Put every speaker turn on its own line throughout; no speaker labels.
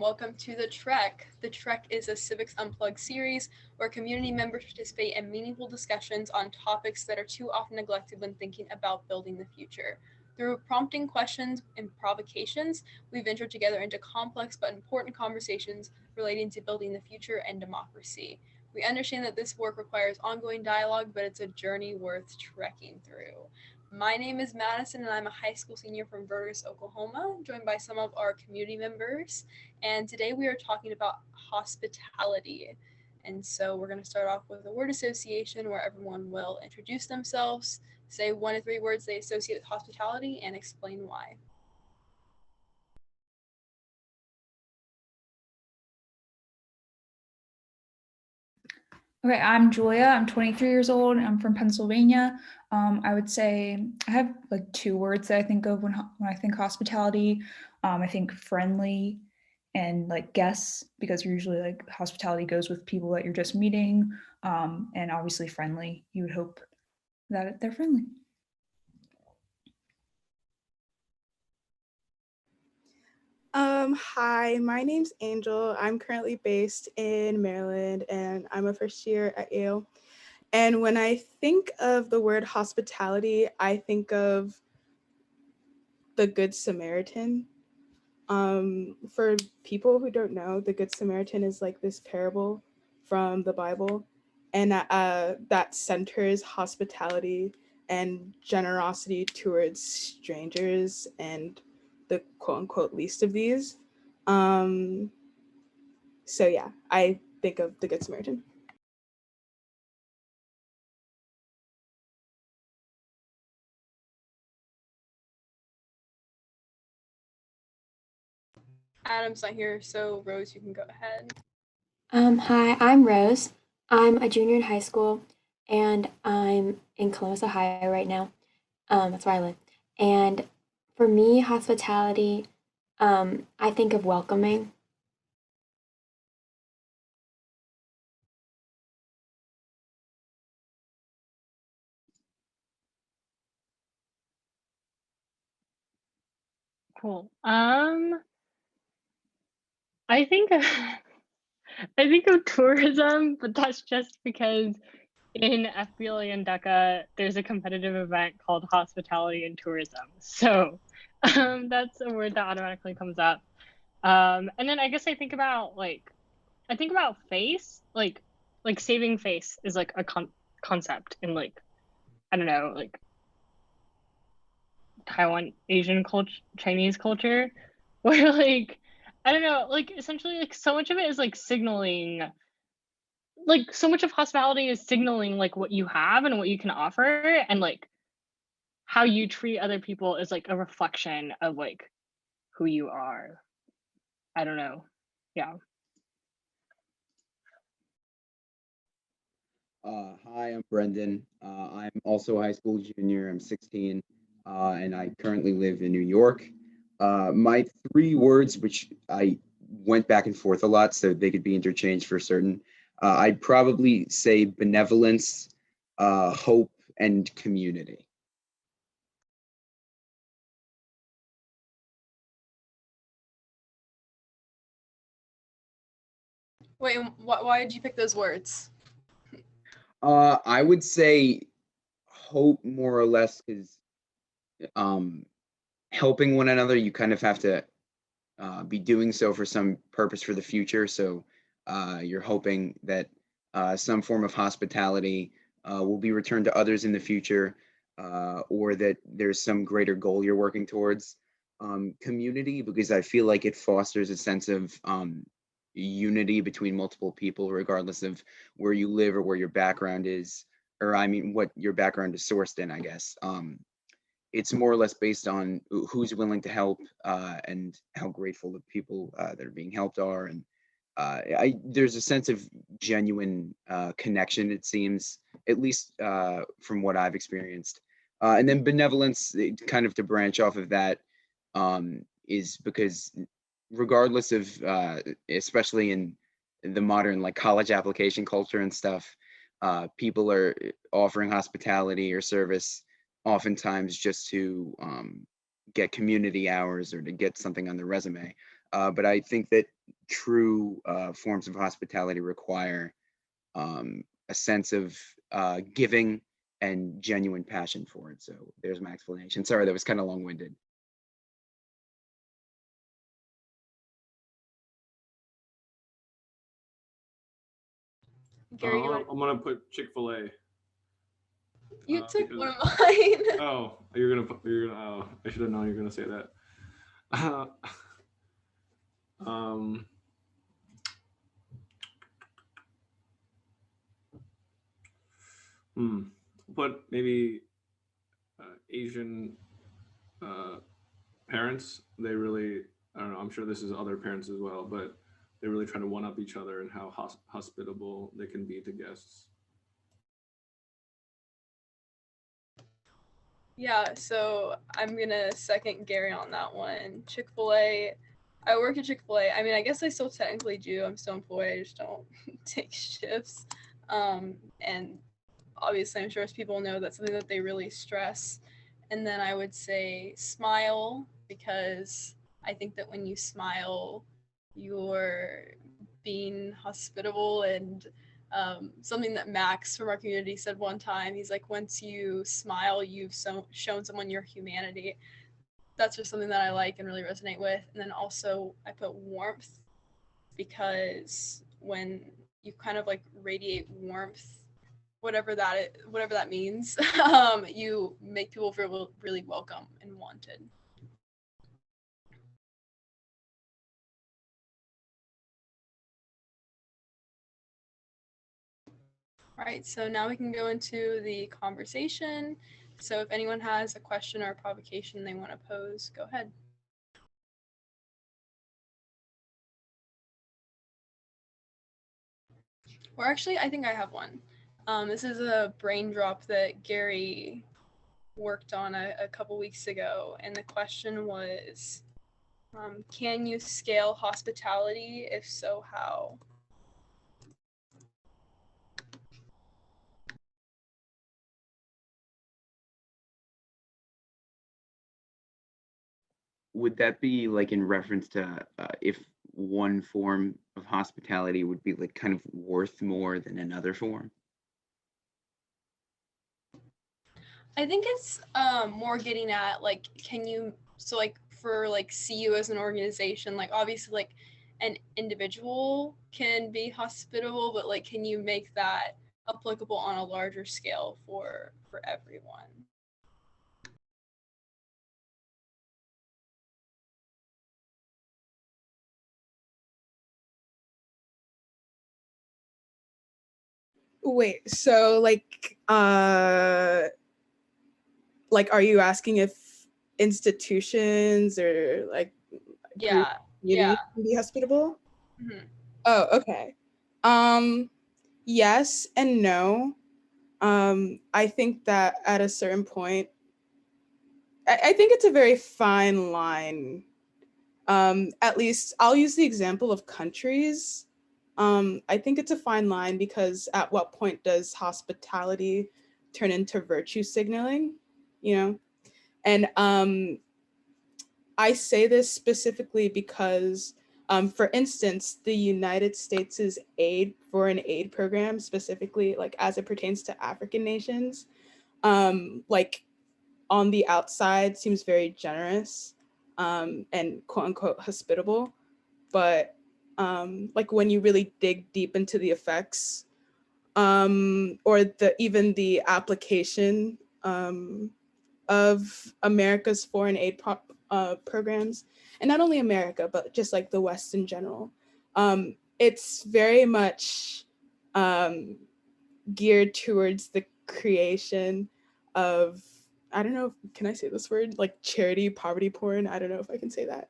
welcome to The Trek. The Trek is a Civics Unplugged series where community members participate in meaningful discussions on topics that are too often neglected when thinking about building the future. Through prompting questions and provocations, we venture together into complex but important conversations relating to building the future and democracy. We understand that this work requires ongoing dialogue, but it's a journey worth trekking through. My name is Madison, and I'm a high school senior from Vertis, Oklahoma, joined by some of our community members. And today we are talking about hospitality. And so we're going to start off with a word association where everyone will introduce themselves, say 1 to 3 words they associate with hospitality, and explain why.
Okay, I'm Julia. I'm 23 years old. I'm from Pennsylvania. I would say I have like 2 words that I think of when I think hospitality. I think friendly and like guests, because usually like hospitality goes with people that you're just meeting. And obviously friendly. You would hope that they're friendly.
Hi, my name's Angel. I'm currently based in Maryland and I'm a first year at Yale. And when I think of the word hospitality, I think of the Good Samaritan. For people who don't know, the Good Samaritan is like this parable from the Bible, and that centers hospitality and generosity towards strangers and the quote unquote least of these. So yeah, I think of the Good Samaritan.
Adam's not here, so Rose, you can go ahead.
Hi, I'm Rose. I'm a junior in high school, and I'm in Columbus, Ohio right now. That's where I live. And for me, hospitality, I think of welcoming.
Cool. I think I think of tourism, but that's just because in FBLA and DECA, there's a competitive event called Hospitality and Tourism. So that's a word that automatically comes up. And then I guess I think about face, like saving face is like a concept in like, I don't know, like Taiwan, Asian culture, Chinese culture, where like, I don't know, like essentially like so much of it is like signaling, like so much of hospitality is signaling like what you have and what you can offer, and like how you treat other people is like a reflection of like who you are. I don't know. Yeah.
Hi, I'm Brendan. I'm also a high school junior. I'm 16, and I currently live in New York. My 3 words, which I went back and forth a lot, so they could be interchanged for certain. I'd probably say benevolence, hope, and community.
Wait, why did you pick those words?
I would say hope more or less, because helping one another, you kind of have to be doing so for some purpose for the future. So you're hoping that some form of hospitality will be returned to others in the future, or that there's some greater goal you're working towards. Community, because I feel like it fosters a sense of unity between multiple people, regardless of where you live or where your background is, or I mean, what your background is sourced in, I guess. It's more or less based on who's willing to help, and how grateful the people that are being helped are. And there's a sense of genuine connection, it seems, at least from what I've experienced. And then benevolence, kind of to branch off of that, is because regardless of, especially in the modern like college application culture and stuff, people are offering hospitality or service oftentimes just to get community hours or to get something on their resume. But I think that true forms of hospitality require a sense of giving and genuine passion for it. So there's my explanation. Sorry, that was kind of long-winded.
Gary, you
I'm gonna put Chick-fil-A.
You took one of mine.
Oh, you're gonna. Oh, I should have known you're gonna say that. But maybe Asian parents. They really. I don't know. I'm sure this is other parents as well, but they really try to one up each other and how hospitable they can be to guests.
Yeah, so I'm gonna second Gary on that one. Chick-fil-A, I work at Chick-fil-A. I mean, I guess I still technically do. I'm still employed. I just don't take shifts. And obviously, I'm sure as people know, that's something that they really stress. And then I would say smile, because I think that when you smile, you're being hospitable. And something that Max from our community said one time, he's like, once you smile, you've shown someone your humanity. That's just something that I like and really resonate with. And then also I put warmth, because when you kind of like radiate warmth, whatever that means, you make people feel really welcome and wanted. All right, so now we can go into the conversation. So if anyone has a question or a provocation they want to pose, go ahead. Or actually, I think I have one. This is a brain drop that Gary worked on a couple weeks ago, and the question was, can you scale hospitality? If so, how?
Would that be like in reference to if one form of hospitality would be like kind of worth more than another form?
I think it's more getting at like, can you, so like for like CU as an organization, like obviously like an individual can be hospitable, but like can you make that applicable on a larger scale for everyone?
Wait, so are you asking if institutions or like
Yeah,
communities can be hospitable?
Mm-hmm.
Oh, okay. Yes and no. I think that at a certain point, I think it's a very fine line. At least I'll use the example of countries. I think it's a fine line because at what point does hospitality turn into virtue signaling, you know? And I say this specifically because, for instance, the United States' foreign aid program, specifically like as it pertains to African nations, like on the outside seems very generous and quote unquote hospitable. But like when you really dig deep into the effects or even the application of America's foreign aid programs, and not only America, but just like the West in general, it's very much geared towards the creation of, I don't know, can I say this word? Like charity poverty porn. I don't know if I can say that.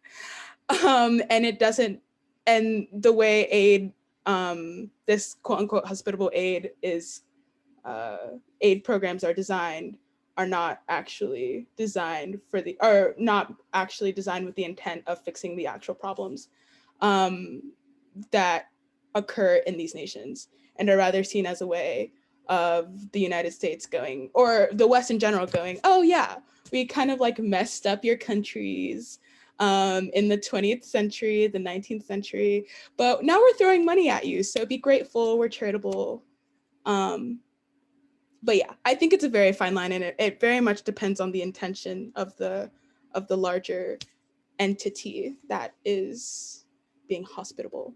And it doesn't, and the way aid, this quote unquote hospitable aid is, aid programs are designed, are not actually designed not actually designed with the intent of fixing the actual problems that occur in these nations, and are rather seen as a way of the United States going, or the West in general going, oh yeah, we kind of like messed up your countries in the 20th century, the 19th century, but now we're throwing money at you. So be grateful, we're charitable. But yeah, I think it's a very fine line, and it very much depends on the intention of the larger entity that is being hospitable.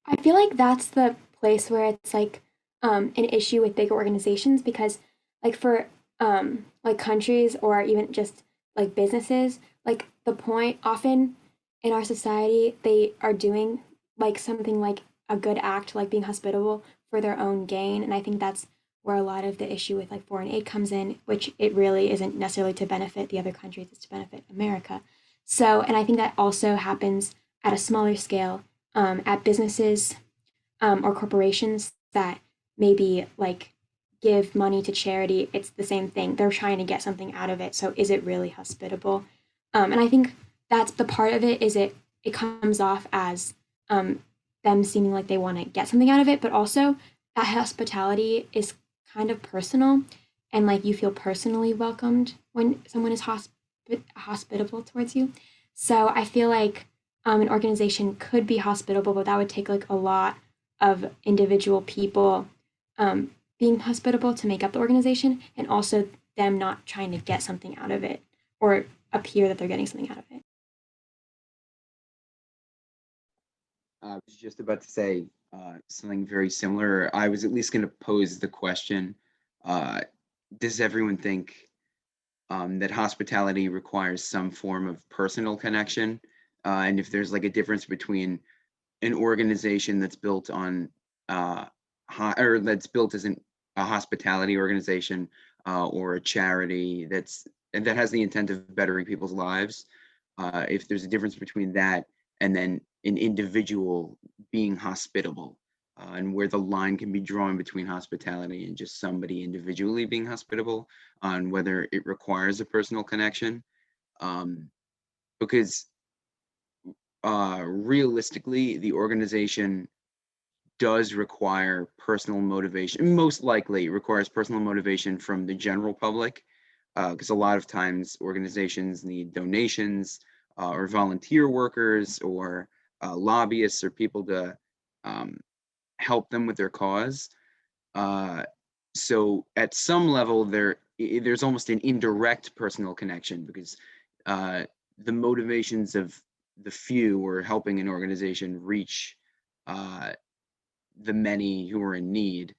I feel like that's the place where it's like an issue with big organizations, because like for like countries or even just like businesses, like the point often in our society they are doing like something like a good act, like being hospitable for their own gain. And I think that's where a lot of the issue with like foreign aid comes in, which it really isn't necessarily to benefit the other countries, it's to benefit America. So, and I think that also happens at a smaller scale at businesses or corporations that maybe like give money to charity. It's the same thing. They're trying to get something out of it. So is it really hospitable? And I think that's the part of it, is it comes off as them seeming like they want to get something out of it, but also that hospitality is kind of personal, and like you feel personally welcomed when someone is hospitable towards you. So I feel like an organization could be hospitable, but that would take like a lot of individual people being hospitable to make up the organization, and also them not trying to get something out of it or appear that they're getting something out of it.
I was just about to say something very similar. I was at least going to pose the question, does everyone think that hospitality requires some form of personal connection? And if there's like a difference between an organization that's built on, or that's built as a hospitality organization or a charity that has the intent of bettering people's lives, if there's a difference between that and then an individual being hospitable, and where the line can be drawn between hospitality and just somebody individually being hospitable, on whether it requires a personal connection. Because realistically, the organization does require personal motivation. Most likely requires personal motivation from the general public, because a lot of times organizations need donations or volunteer workers or lobbyists or people to help them with their cause. So at some level, there's almost an indirect personal connection, because the motivations of the few or helping an organization reach the many who are in need,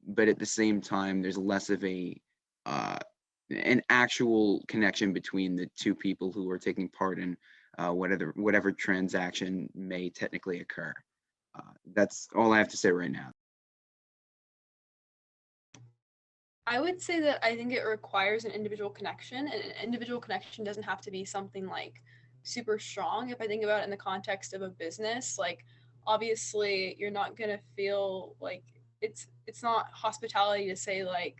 but at the same time, there's less of an actual connection between the two people who are taking part in whatever transaction may technically occur. That's all I have to say right now.
I would say that I think it requires an individual connection, and an individual connection doesn't have to be something like super strong. If I think about it in the context of a business, like obviously you're not gonna feel like it's not hospitality to say like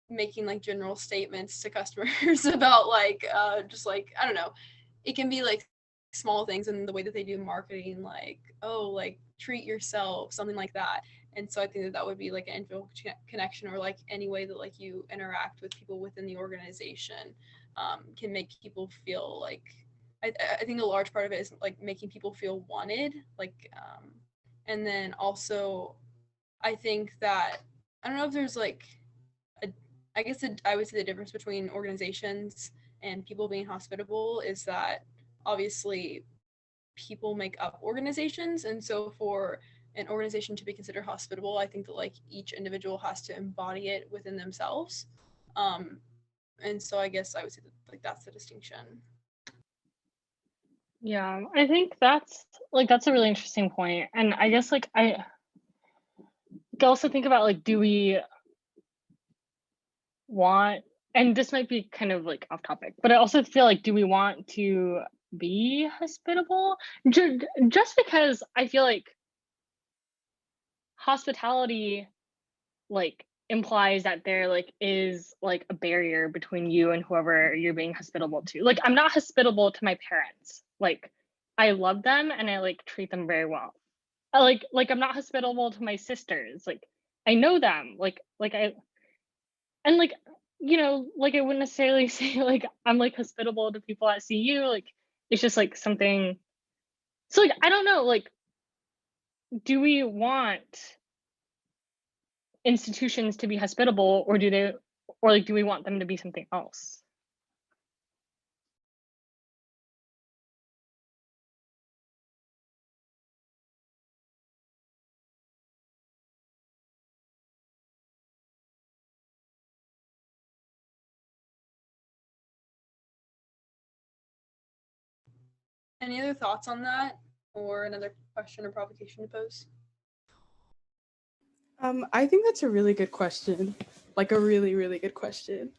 making like general statements to customers about like just like I don't know, it can be like small things in the way that they do marketing, like oh like treat yourself, something like that. And so I think that would be like an individual connection, or like any way that like you interact with people within the organization can make people feel like I think a large part of it is like making people feel wanted, like and then also I think that I don't know if there's like I guess I would say the difference between organizations and people being hospitable is that obviously people make up organizations, and so for an organization to be considered hospitable, I think that like each individual has to embody it within themselves. And so I guess I would say that like that's the distinction.
Yeah, I think that's a really interesting point. And I guess like I also think about like, do we want, and this might be kind of like off topic, but I also feel like, do we want to be hospitable? Just because I feel like hospitality like implies that there like is like a barrier between you and whoever you're being hospitable to. Like I'm not hospitable to my parents. Like I love them and I like treat them very well. Like I'm not hospitable to my sisters. Like I know them. Like I, and like, you know, like I wouldn't necessarily say like I'm like hospitable to people at CU. Like it's just like something. So like I don't know, like, do we want institutions to be hospitable, or do we want them to be something else?
Any other thoughts on that, or another question or provocation to pose?
I think that's a really good question, like a really, really good question,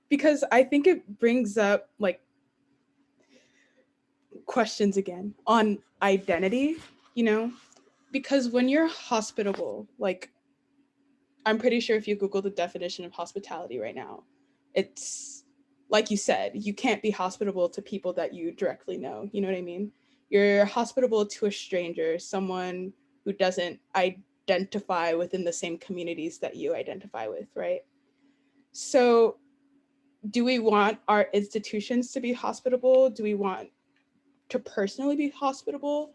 because I think it brings up like questions again on identity, you know, because when you're hospitable, like I'm pretty sure if you Google the definition of hospitality right now, it's like you said, you can't be hospitable to people that you directly know. You know what I mean? You're hospitable to a stranger, someone who doesn't identify within the same communities that you identify with, right? So, do we want our institutions to be hospitable? Do we want to personally be hospitable?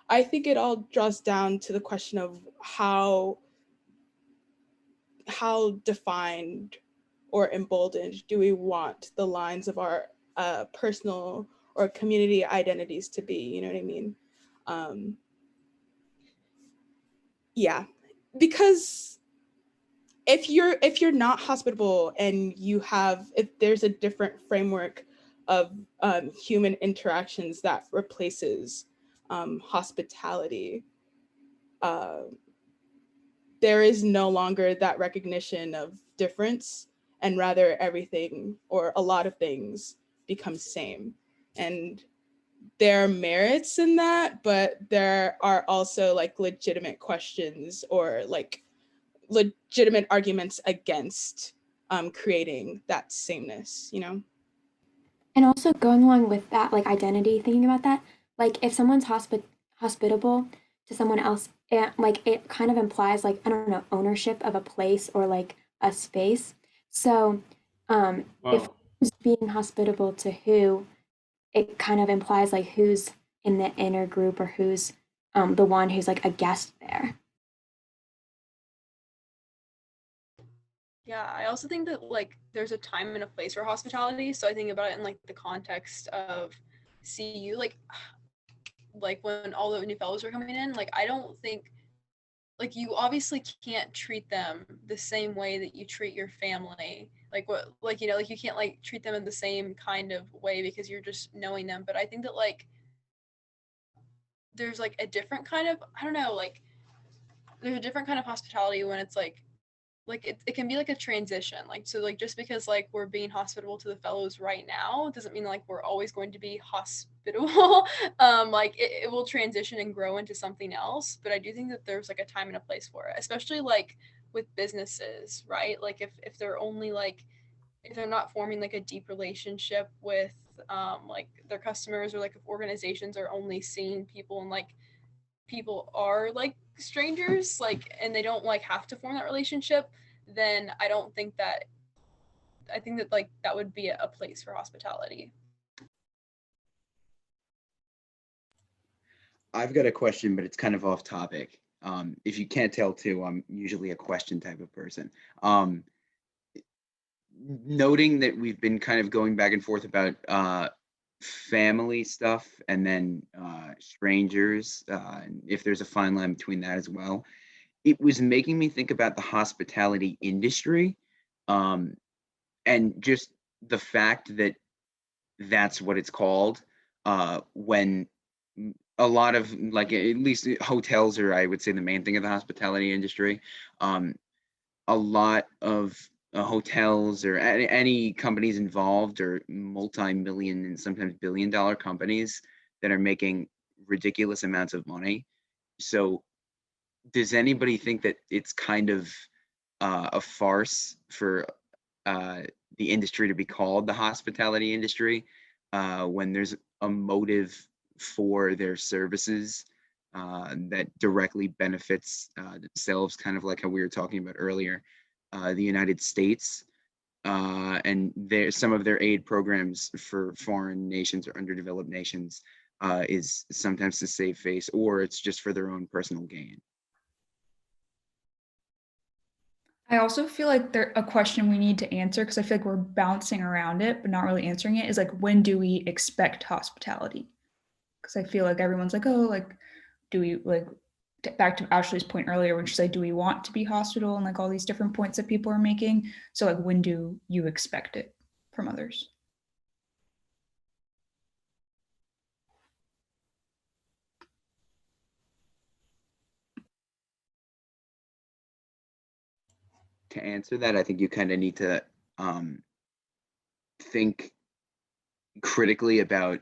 I think it all draws down to the question of how defined or emboldened do we want the lines of our personal or community identities to be? You know what I mean? Yeah, because if you're not hospitable and if there's a different framework of human interactions that replaces hospitality, uh, there is no longer that recognition of difference, and rather everything or a lot of things become same. And there are merits in that, but there are also like legitimate questions or like legitimate arguments against creating that sameness, you know?
And also going along with that, like identity, thinking about that, like if someone's hospitable to someone else, like it kind of implies like I don't know ownership of a place or like a space. So if
Wow.
who's being hospitable to who, it kind of implies like who's in the inner group or who's the one who's like a guest there.
Yeah, I also think that like there's a time and a place for hospitality. So I think about it in like the context of CU, like when all the new fellows are coming in, like I don't think like you obviously can't treat them the same way that you treat your family. Like what like you know, like you can't like treat them in the same kind of way because you're just knowing them. But I think that like there's like a different kind of I don't know, like there's a different kind of hospitality when it's like it can be like a transition, like so like just because like we're being hospitable to the fellows right now doesn't mean like we're always going to be hospitable. Like it will transition and grow into something else, but I do think that there's like a time and a place for it, especially like with businesses, right? Like if they're only like if they're not forming like a deep relationship with like their customers, or like if organizations are only seeing people and like people are like strangers, like and they don't like have to form that relationship, then I think that like that would be a place for hospitality.
I've got a question, but it's kind of off topic. If you can't tell too, I'm usually a question type of person. Noting that we've been kind of going back and forth about family stuff and then strangers, and if there's a fine line between that as well, it was making me think about the hospitality industry, and just the fact that that's what it's called, when a lot of like at least hotels are, I would say, the main thing of the hospitality industry. A lot of hotels or any companies involved are multi-million and sometimes billion-dollar companies that are making ridiculous amounts of money. So does anybody think that it's kind of a farce for the industry to be called the hospitality industry, when there's a motive for their services that directly benefits themselves, kind of like how we were talking about earlier, the United States, and some of their aid programs for foreign nations or underdeveloped nations is sometimes to save face, or it's just for their own personal gain.
I also feel like a question we need to answer, because I feel like we're bouncing around it, but not really answering it, is like, when do we expect hospitality? Because I feel like everyone's like, oh, like, do we, like, back to Ashley's point earlier when she said, do we want to be hospital, and like all these different points that people are making. So like, when do you expect it from others?
To answer that, I think you kind of need to think critically about,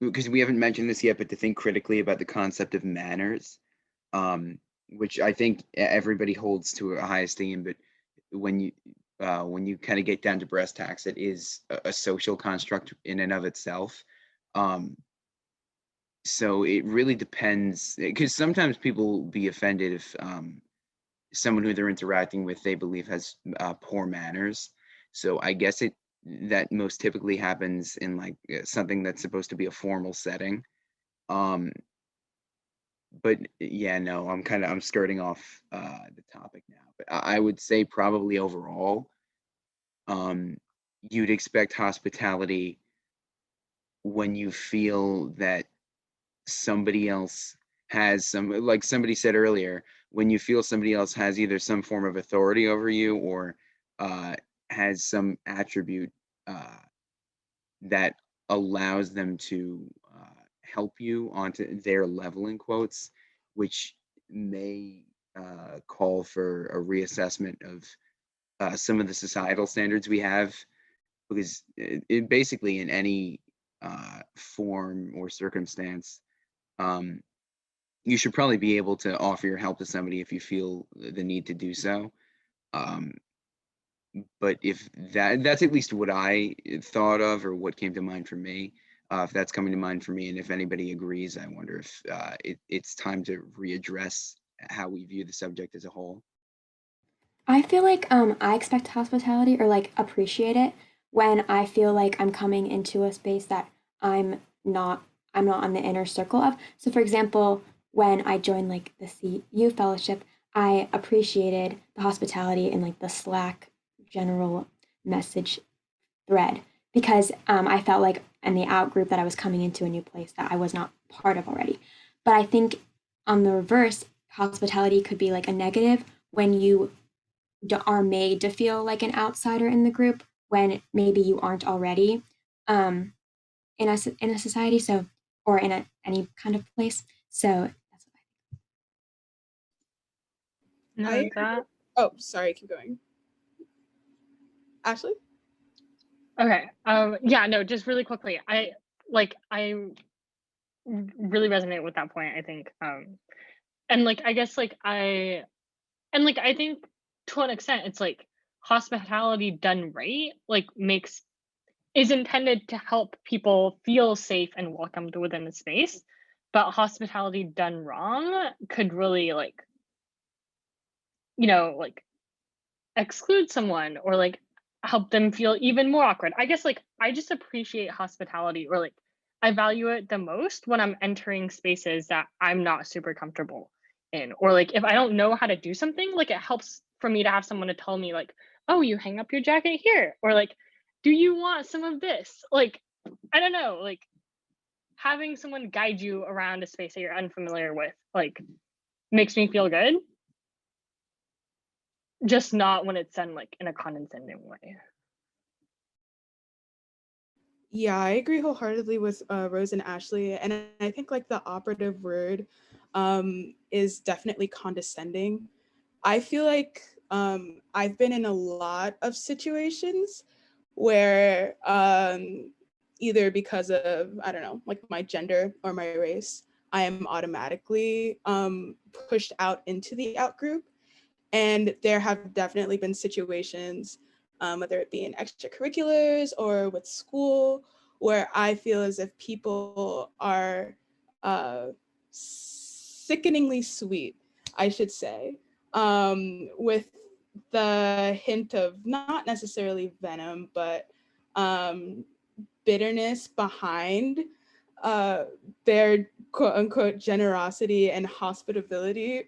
because we haven't mentioned this yet, but to think critically about the concept of manners, which I think everybody holds to a high esteem. But when you kind of get down to brass tacks, it is a social construct in and of itself. So it really depends, because sometimes people will be offended if someone who they're interacting with, they believe has poor manners. So I guess that most typically happens in like something that's supposed to be a formal setting. But yeah, no, I'm skirting off the topic now. But I would say probably overall, you'd expect hospitality when you feel that somebody else has some, like somebody said earlier, when you feel somebody else has either some form of authority over you, or has some attribute that allows them to help you onto their level, in quotes, which may call for a reassessment of some of the societal standards we have, because basically in any form or circumstance, you should probably be able to offer your help to somebody if you feel the need to do so. But if that's at least what I thought of, or what came to mind for me. If that's coming to mind for me, and if anybody agrees, I wonder if it's time to readdress how we view the subject as a whole.
I feel like I expect hospitality or like appreciate it when I feel like I'm coming into a space that I'm not I'm not on the inner circle of. So for example, when I joined like the CU fellowship, I appreciated the hospitality in like the Slack general message thread because I felt like in the out group that I was coming into a new place that I was not part of already. But I think on the reverse, hospitality could be like a negative when you are made to feel like an outsider in the group when maybe you aren't already um, in a society. So or in any kind of place. So that's what
No,
I
that.
Oh, sorry, keep going. Ashley?
Okay. Yeah, no, just really quickly. I really resonate with that point, I think. And like I guess like I think to an extent it's like hospitality done right, like is intended to help people feel safe and welcomed within the space. But hospitality done wrong could really like, like exclude someone or like help them feel even more awkward. I guess like I just appreciate hospitality, or like I value it the most when I'm entering spaces that I'm not super comfortable in, or like if I don't know how to do something, like it helps for me to have someone to tell me like, oh, you hang up your jacket here, or like, do you want some of this? Like, I don't know, like having someone guide you around a space that you're unfamiliar with, like makes me feel good. Just not when it's done like in a condescending way.
Yeah, I agree wholeheartedly with Rose and Ashley. And I think like the operative word is definitely condescending. I feel like I've been in a lot of situations where either because of, I don't know, like my gender or my race, I am automatically pushed out into the out group. And there have definitely been situations, whether it be in extracurriculars or with school, where I feel as if people are sickeningly sweet, I should say, with the hint of not necessarily venom, but bitterness behind their quote unquote generosity and hospitality.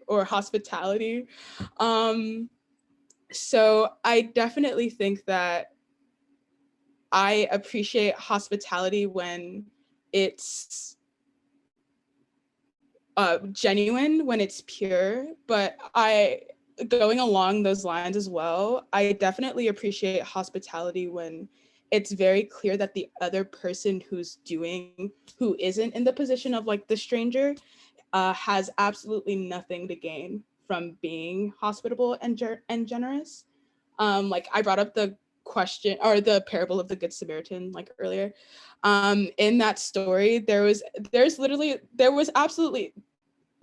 So I definitely think that I appreciate hospitality when it's genuine, when it's pure, but going along those lines as well, I definitely appreciate hospitality when it's very clear that the other person who isn't in the position of like the stranger has absolutely nothing to gain from being hospitable and generous. Like I brought up the question or the parable of the Good Samaritan like earlier. In that story, there was absolutely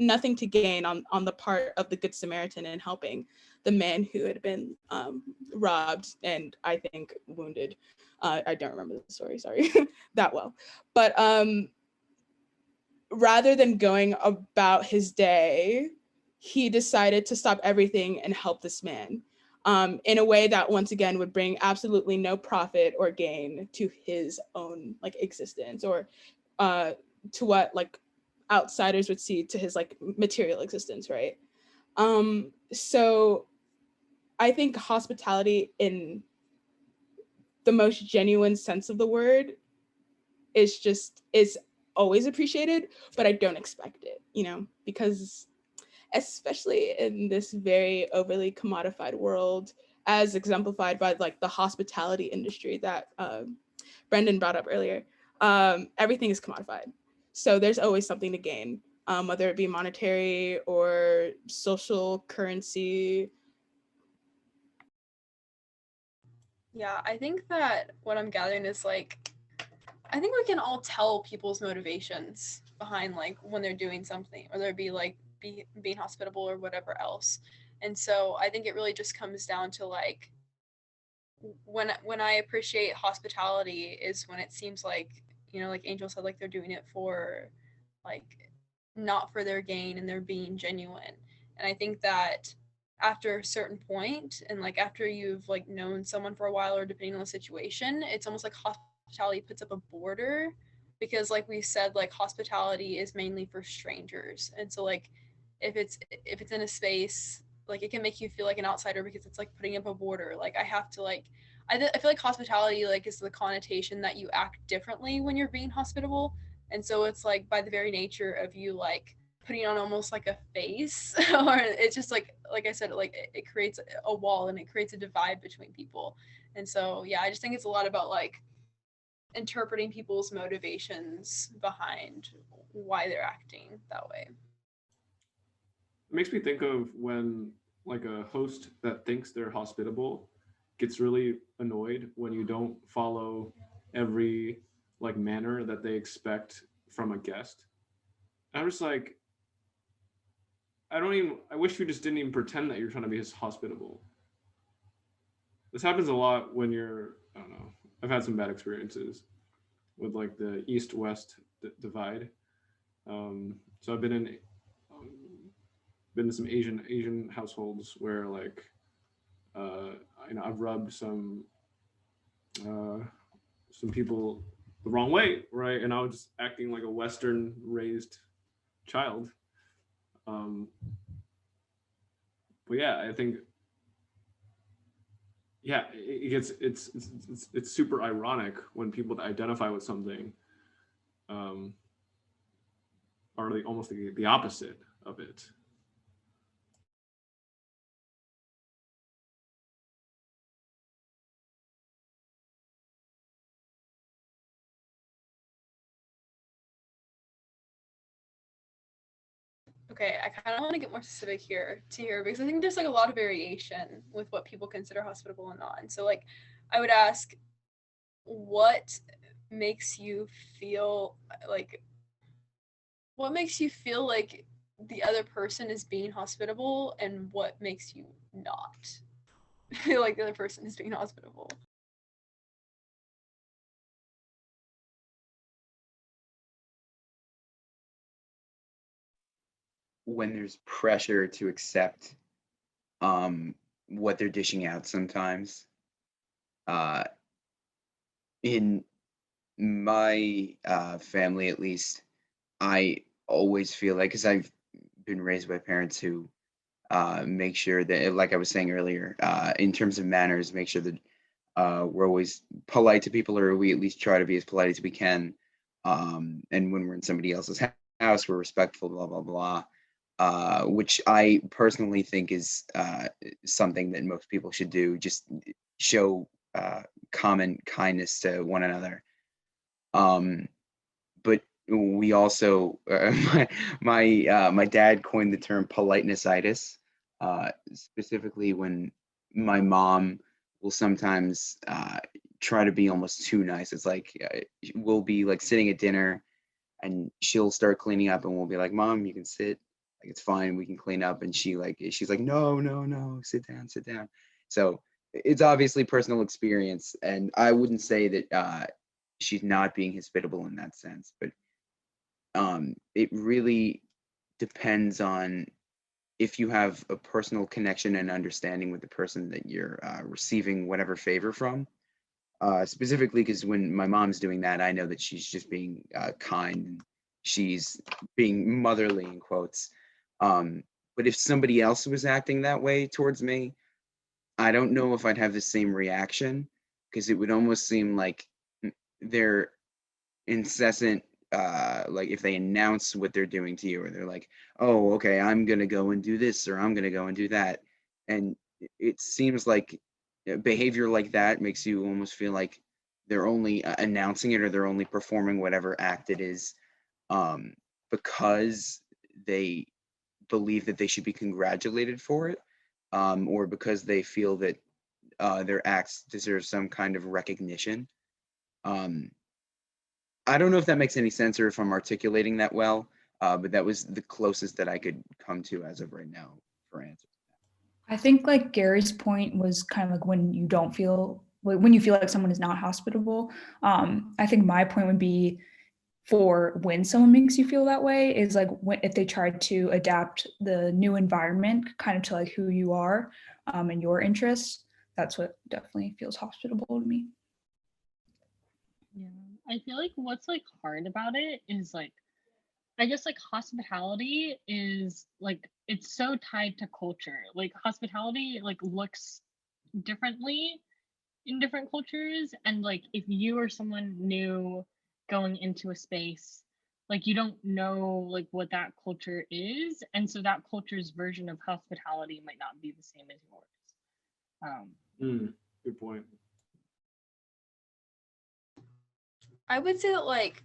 nothing to gain on the part of the Good Samaritan in helping the man who had been robbed and I think wounded. I don't remember the story, sorry, that well. But rather than going about his day, he decided to stop everything and help this man in a way that once again would bring absolutely no profit or gain to his own like existence or to what like outsiders would see to his like material existence, right? So I think hospitality in the most genuine sense of the word is always appreciated, but I don't expect it, because especially in this very overly commodified world, as exemplified by like the hospitality industry that Brendan brought up earlier, everything is commodified. So there's always something to gain, whether it be monetary or social currency.
Yeah, I think that what I'm gathering is like, I think we can all tell people's motivations behind like when they're doing something, whether it be like being hospitable or whatever else. And so I think it really just comes down to like when I appreciate hospitality is when it seems like, like Angel said, like they're doing it for like not for their gain and they're being genuine. And I think that after a certain point and like after you've like known someone for a while or depending on the situation, it's almost like hospitality puts up a border because like we said, like hospitality is mainly for strangers. And so like if it's in a space, like it can make you feel like an outsider because it's like putting up a border. Like I have to like I feel like hospitality like is the connotation that you act differently when you're being hospitable. And so it's like by the very nature of you like putting on almost like a face or it's just like I said, like it creates a wall and it creates a divide between people. And so yeah, I just think it's a lot about like interpreting people's motivations behind why they're acting that way.
It makes me think of when like a host that thinks they're hospitable gets really annoyed when you don't follow every like manner that they expect from a guest. I'm just like, I wish you just didn't even pretend that you're trying to be hospitable. This happens a lot when I don't know, I've had some bad experiences with like the East-West divide. So I've been in some Asian households where like, I've rubbed some people the wrong way, right? And I was just acting like a Western raised child. But yeah, I think, yeah, it's super ironic when people identify with something are like almost the opposite of it.
Okay, I kind of want to get more specific here because I think there's like a lot of variation with what people consider hospitable and not. And so like I would ask, what makes you feel like the other person is being hospitable and what makes you not feel like the other person is being hospitable?
When there's pressure to accept what they're dishing out sometimes, in my family, at least, I always feel like, because I've been raised by parents who make sure that, like I was saying earlier, in terms of manners, make sure that we're always polite to people, or we at least try to be as polite as we can. And when we're in somebody else's house, we're respectful, blah, blah, blah. Which I personally think is something that most people should do. Just show common kindness to one another. But we also, my dad coined the term politenessitis, specifically when my mom will sometimes try to be almost too nice. It's like we'll be like sitting at dinner, and she'll start cleaning up, and we'll be like, "Mom, you can sit. Like it's fine. We can clean up." And she's like, "No, no, no. Sit down, sit down." So it's obviously personal experience, and I wouldn't say that she's not being hospitable in that sense, but it really depends on if you have a personal connection and understanding with the person that you're receiving whatever favor from. Specifically, because when my mom's doing that, I know that she's just being kind, and she's being motherly in quotes. But if somebody else was acting that way towards me, I don't know if I'd have the same reaction, because it would almost seem like they're incessant, like if they announce what they're doing to you, or they're like, "Oh, okay, I'm gonna go and do this, or I'm gonna go and do that," and it seems like behavior like that makes you almost feel like they're only announcing it, or they're only performing whatever act it is, um, because they believe that they should be congratulated for it, or because they feel that their acts deserve some kind of recognition. Um, I don't know if that makes any sense, or if I'm articulating that well, but that was the closest that I could come to as of right now for answer.
I think like Gary's point was kind of like when you don't feel when you feel like someone is not hospitable. I think my point would be for when someone makes you feel that way is like if they try to adapt the new environment kind of to like who you are and your interests. That's what definitely feels hospitable to me.
Yeah, I feel like what's like hard about it is like, I guess like hospitality is like, it's so tied to culture. Like hospitality like looks differently in different cultures, and like if you are someone new going into a space, like you don't know like what that culture is, and so that culture's version of hospitality might not be the same as yours.
Good point.
I would say that like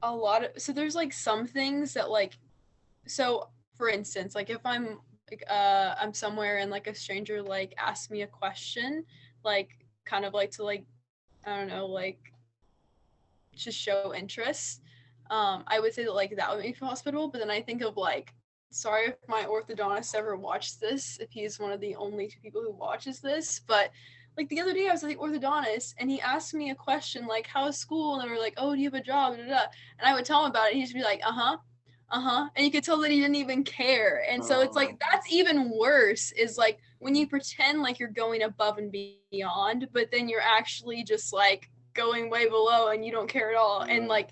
a lot of, so there's like some things that like, so for instance, like if I'm like I'm somewhere and like a stranger like asks me a question, like kind of like to like, I don't know, like just show interest. I would say that like that would make me feel hospitable, but then I think of like, sorry if my orthodontist ever watched this, if he's one of the only two people who watches this, but like the other day I was at the orthodontist and he asked me a question like, how's school? And they were like, oh, do you have a job? Da, da, da. And I would tell him about it. He'd just be like, and you could tell that he didn't even care. And so it's like, that's even worse, is like when you pretend like you're going above and beyond, but then you're actually just like going way below and you don't care at all. And like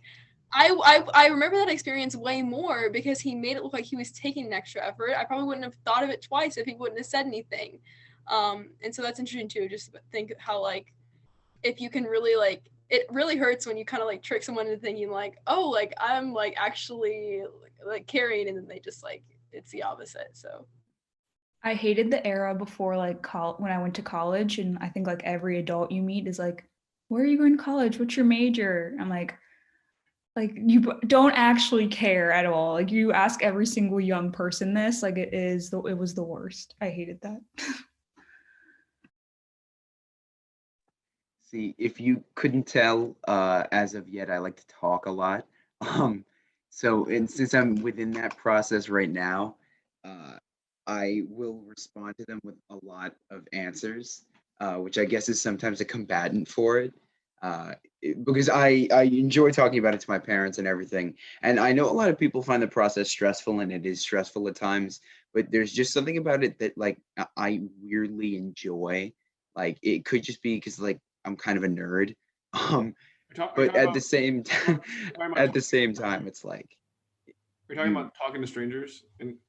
I remember that experience way more because he made it look like he was taking an extra effort. I probably wouldn't have thought of it twice if he wouldn't have said anything. And so that's interesting too, just think how like if you can really like, it really hurts when you kind of like trick someone into thinking like, oh, like I'm like actually like caring, and then they just like, it's the opposite. So
I hated the era before like when I went to college, and I think like every adult you meet is like, where are you going to college? What's your major? I'm like you don't actually care at all. Like you ask every single young person this, like it was the worst. I hated that.
See, if you couldn't tell, as of yet, I like to talk a lot. So, and since I'm within that process right now, uh, I will respond to them with a lot of answers, which I guess is sometimes a combatant for it, because I enjoy talking about it to my parents and everything. And I know a lot of people find the process stressful, and it is stressful at times, but there's just something about it that like I weirdly enjoy. Like it could just be because like I'm kind of a nerd. But at the same time, it's like,
We're talking about talking to strangers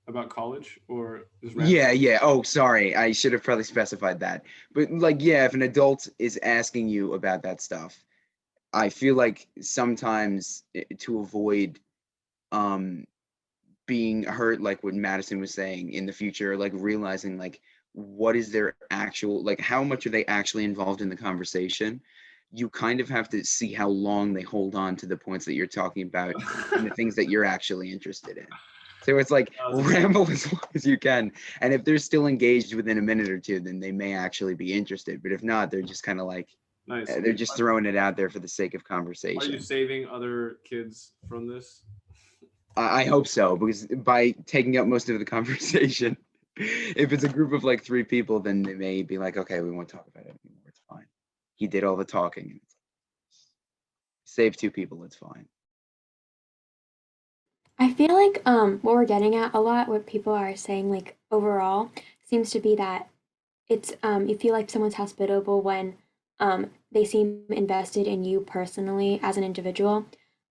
about college or just
yeah. Oh, sorry. I should have probably specified that. But like, yeah, if an adult is asking you about that stuff, I feel like sometimes to avoid being hurt, like what Madison was saying in the future, like realizing like what is their actual, like how much are they actually involved in the conversation, you kind of have to see how long they hold on to the points that you're talking about and the things that you're actually interested in. So it's like ramble as long as you can, and if they're still engaged within a minute or two, then they may actually be interested, but if not, they're just kind of like,
nice.
They're just throwing it out there for the sake of conversation.
Are you saving other kids from this?
I hope so, because by taking up most of the conversation, if it's a group of like 3 people, then they may be like, okay, we won't talk about it anymore. It's fine. He did all the talking. Save 2 people, it's fine.
I feel like what we're getting at a lot, what people are saying, like overall, seems to be that it's you feel like someone's hospitable when they seem invested in you personally as an individual,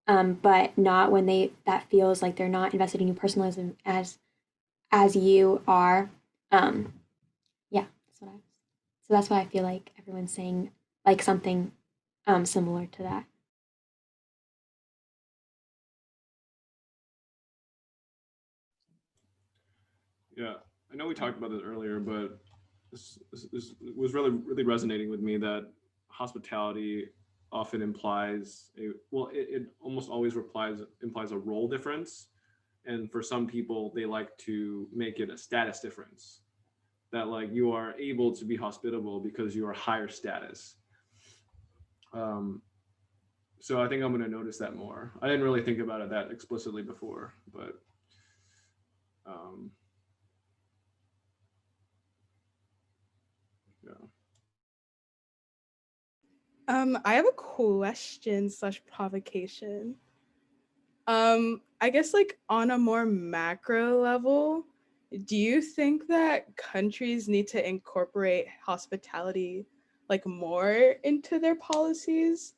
but not when that feels like they're not invested in you personally as you are. Yeah, so that's why I feel like everyone's saying like something similar to that.
Yeah, I know we talked about this earlier, but this was really resonating with me, that hospitality often implies it almost always implies a role difference, and for some people they like to make it a status difference, that like you are able to be hospitable because you are higher status. So I think I'm going to notice that more. I didn't really think about it that explicitly before, but yeah.
I have a question / provocation. I guess like on a more macro level, do you think that countries need to incorporate hospitality like more into their policies?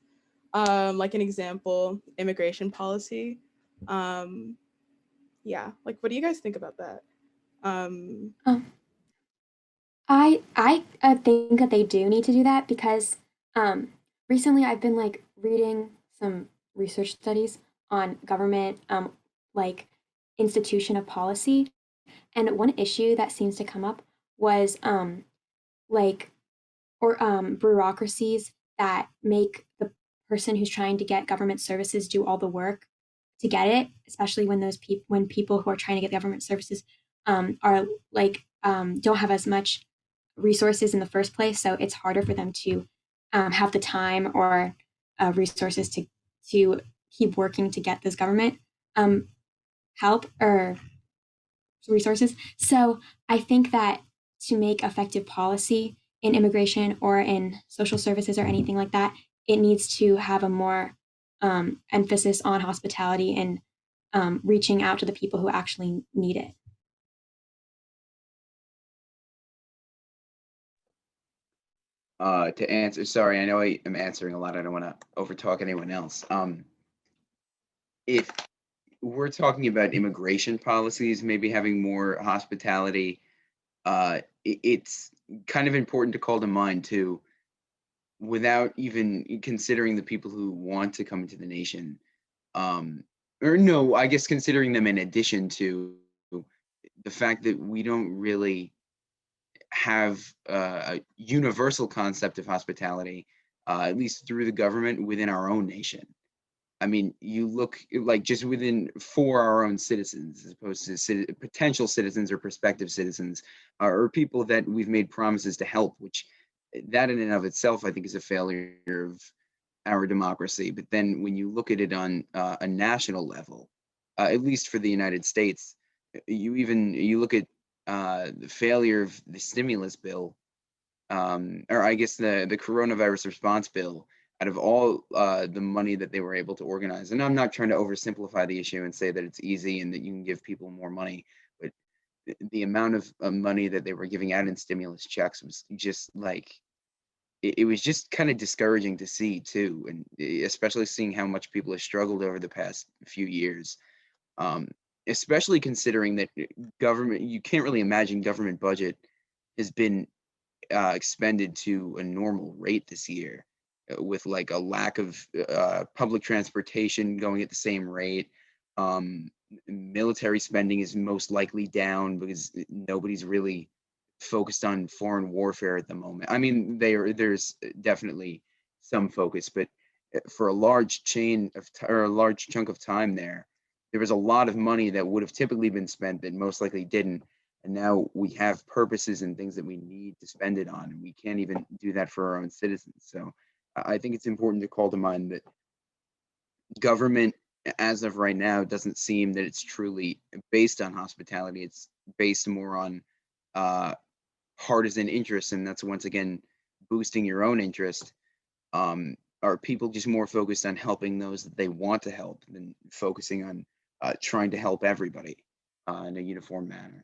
Like an example, immigration policy. Yeah, like what do you guys think about that?
Um, I think that they do need to do that because recently I've been like reading some research studies on government like institution of policy, and one issue that seems to come up was like bureaucracies that make the person who's trying to get government services do all the work to get it, especially when when people who are trying to get government services are like don't have as much resources in the first place, so it's harder for them to have the time or resources to keep working to get this government help or resources. So I think that to make effective policy in immigration or in social services or anything like that, it needs to have a more emphasis on hospitality and reaching out to the people who actually need it.
To answer, sorry, I know I am answering a lot. I don't want to overtalk anyone else. If we're talking about immigration policies, maybe having more hospitality, it's kind of important to call to mind too, without even considering the people who want to come into the nation. Or no, I guess considering them in addition to the fact that we don't really have a universal concept of hospitality, at least through the government within our own nation. I mean, you look like just within for our own citizens, as opposed to potential citizens or prospective citizens, or people that we've made promises to help, which that in and of itself, I think, is a failure of our democracy. But then when you look at it on a national level, at least for the United States, you look at the failure of the stimulus bill, or I guess the coronavirus response bill, out of all the money that they were able to organize. And I'm not trying to oversimplify the issue and say that it's easy and that you can give people more money, but the amount of money that they were giving out in stimulus checks was just like it was just kind of discouraging to see too, and especially seeing how much people have struggled over the past few years. Um, Especially considering that government, you can't really imagine government budget has been expended to a normal rate this year, with like a lack of public transportation going at the same rate. Um, Military spending is most likely down because nobody's really focused on foreign warfare at the moment. I mean, there's definitely some focus, but for a large chain of or a large chunk of time there was a lot of money that would have typically been spent that most likely didn't. And now we have purposes and things that we need to spend it on, and we can't even do that for our own citizens. So I think it's important to call to mind that government, as of right now, doesn't seem that it's truly based on hospitality. It's based more on uh, partisan interests, and that's once again boosting your own interest. Are people just more focused on helping those that they want to help than focusing on trying to help everybody in a uniform manner?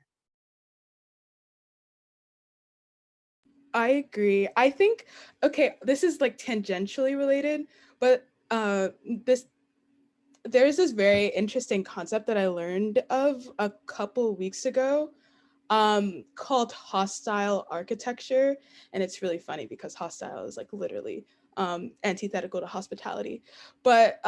I agree. I think, okay, this is like tangentially related, but this there's this very interesting concept that I learned of a couple weeks ago, called hostile architecture. And it's really funny because hostile is like literally antithetical to hospitality. But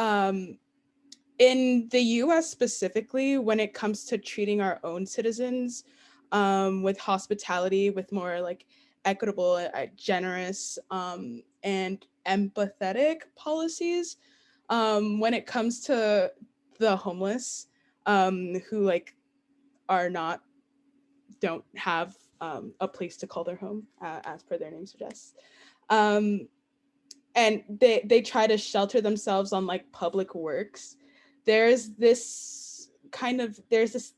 in the US specifically, when it comes to treating our own citizens with hospitality, with more like equitable, generous, and empathetic policies, when it comes to the homeless, who like are not, don't have a place to call their home, as per their name suggests. Um, and they try to shelter themselves on like public works. There's this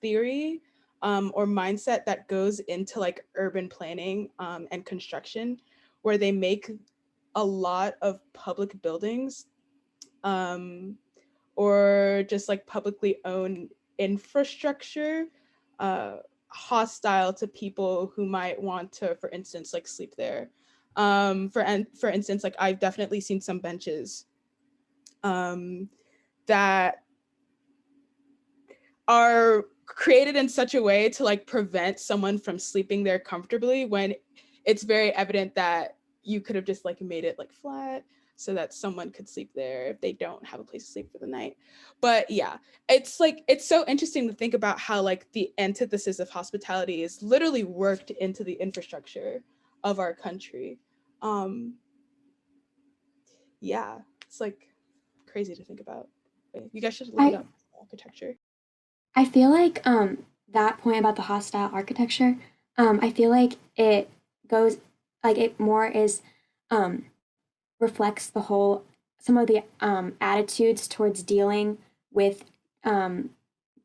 theory or mindset that goes into like urban planning and construction, where they make a lot of public buildings or just like publicly owned infrastructure hostile to people who might want to, for instance, like sleep there. For instance, like I've definitely seen some benches that are created in such a way to like prevent someone from sleeping there comfortably, when it's very evident that you could have just like made it like flat so that someone could sleep there if they don't have a place to sleep for the night. But yeah, it's like, it's so interesting to think about how like the antithesis of hospitality is literally worked into the infrastructure of our country. Yeah, it's like crazy to think about. You guys should look it
I
up, architecture.
I feel like that point about the hostile architecture, I feel like it goes like it more is um reflects the whole some of the attitudes towards dealing with um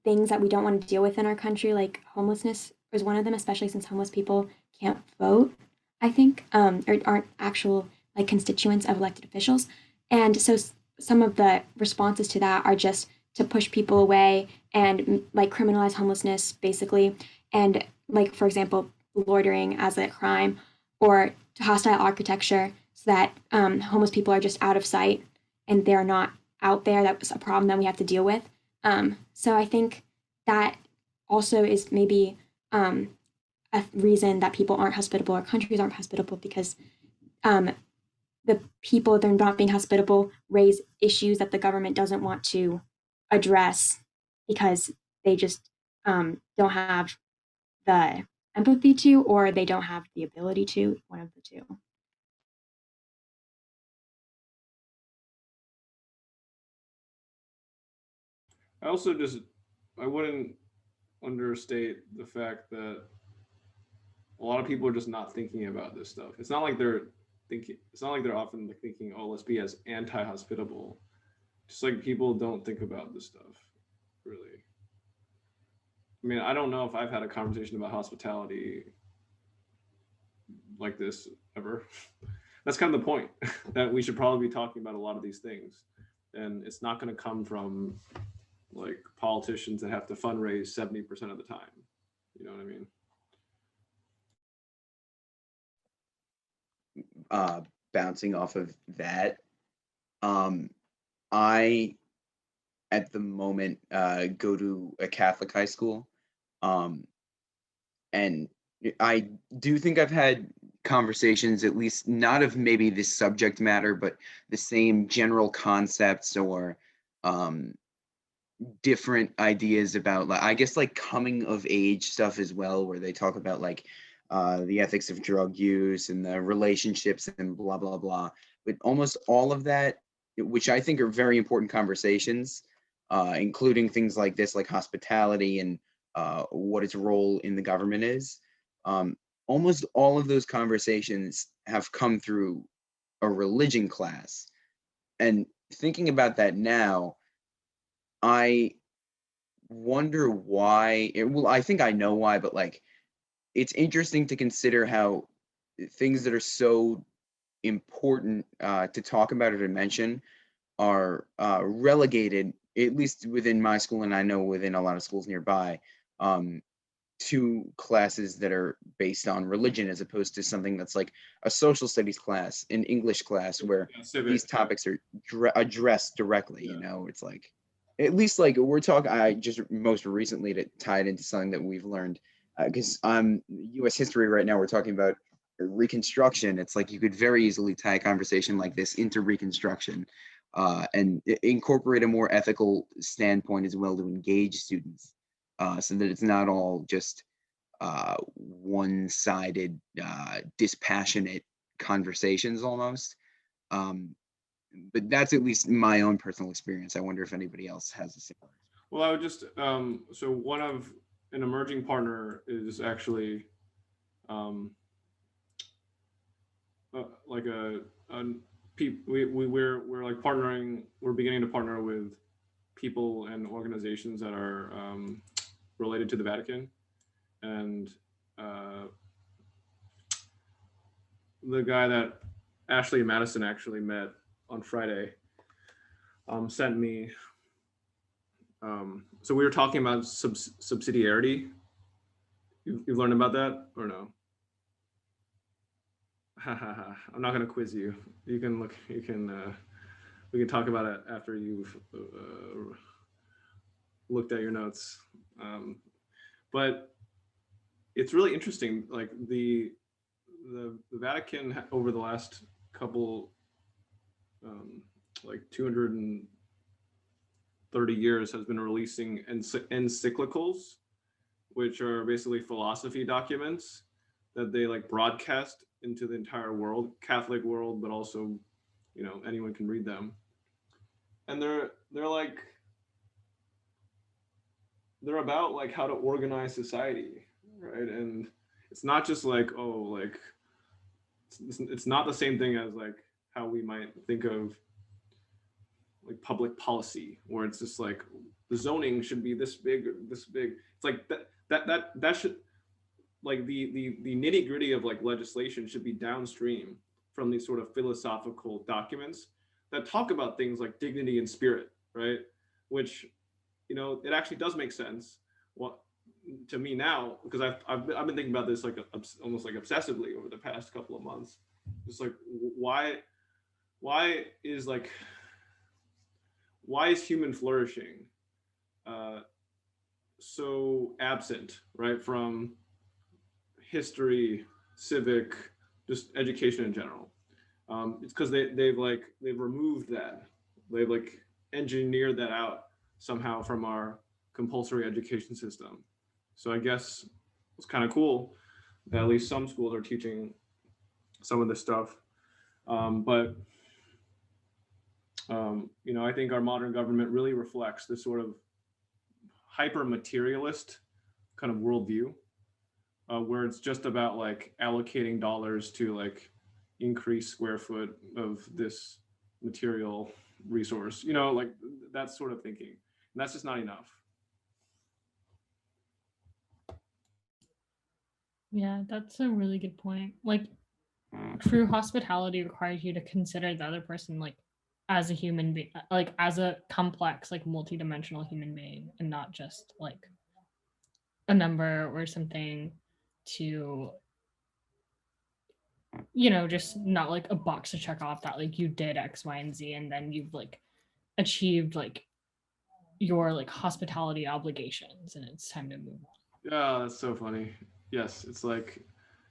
things that we don't want to deal with in our country, like homelessness is one of them, especially since homeless people can't vote, I think, or aren't actual like constituents of elected officials. And so some of the responses to that are just to push people away and like criminalize homelessness basically. And like, for example, loitering as a crime or hostile architecture so that homeless people are just out of sight and they're not out there. That was a problem that we have to deal with. So I think that also is maybe a reason that people aren't hospitable or countries aren't hospitable because um, the people they're not being hospitable raise issues that the government doesn't want to address because they just don't have the empathy to, or they don't have the ability to, one of the two.
I also just, I wouldn't understate the fact that a lot of people are just not thinking about this stuff. It's not like they're thinking, it's not like they're often like thinking, oh, let's be as anti-hospitable. Just like people don't think about this stuff, really. I mean, I don't know if I've had a conversation about hospitality like this ever. That's kind of the point, that we should probably be talking about a lot of these things. And it's not going to come from like politicians that have to fundraise 70% of the time. You know what I mean?
bouncing off of that, I at the moment go to a Catholic high school, um, and I do think I've had conversations, at least not of maybe this subject matter, but the same general concepts or um, different ideas about, like, I guess, like coming of age stuff as well, where they talk about like the ethics of drug use and the relationships and blah blah blah. But almost all of that, which I think are very important conversations, including things like this, like hospitality and what its role in the government is. Almost all of those conversations have come through a religion class. And thinking about that now, I wonder why. Well, I think I know why, but like it's interesting to consider how things that are so important to talk about or to mention are relegated, at least within my school, and I know within a lot of schools nearby, um, to classes that are based on religion as opposed to something that's like a social studies class, an English class, where these topics are addressed directly. You know, it's like, at least like we're talking, I just most recently to tie it into something that we've learned, because US history right now, we're talking about Reconstruction. It's like you could very easily tie a conversation like this into Reconstruction, and incorporate a more ethical standpoint as well to engage students, so that it's not all just one-sided, dispassionate conversations almost. Um, but that's at least my own personal experience. I wonder if anybody else has a similar.
Well, I would just so one of an emerging partner is actually like we're like partnering. We're beginning to partner with people and organizations that are related to the Vatican, and the guy that Ashley and Madison actually met on Friday sent me. So we were talking about subsidiarity. You've learned about that or no? I'm not going to quiz you. You can look. You can. We can talk about it after you've looked at your notes. But it's really interesting. Like the Vatican over the last couple, like 230 years, has been releasing encyclicals, which are basically philosophy documents that they like broadcast into the entire world, Catholic world, but also, you know, anyone can read them. And they're about like how to organize society, right? And it's not just like, oh, like it's not the same thing as like how we might think of like public policy, where it's just like the zoning should be this big or this big. It's like that should, like the nitty gritty of like legislation should be downstream from these sort of philosophical documents that talk about things like dignity and spirit, right? Which, you know, it actually does make sense. What to me now, because I've been thinking about this like almost like obsessively over the past couple of months. Just like why is human flourishing so absent, right, from history, civic, just education in general? It's because they've removed that. They've like engineered that out somehow from our compulsory education system. So I guess it's kind of cool that at least some schools are teaching some of this stuff. But you know, I think our modern government really reflects this sort of hyper materialist kind of worldview, where it's just about like allocating dollars to like increase square foot of this material resource, you know, like that sort of thinking. And that's just not enough.
Yeah, that's a really good point. Like, true hospitality requires you to consider the other person like as a human being, like as a complex, like multidimensional human being, and not just like a number or something to you know, just not like a box to check off that like you did X, Y, and Z, and then you've like achieved like your like hospitality obligations and it's time to move on.
Yeah, that's so funny. Yes, it's like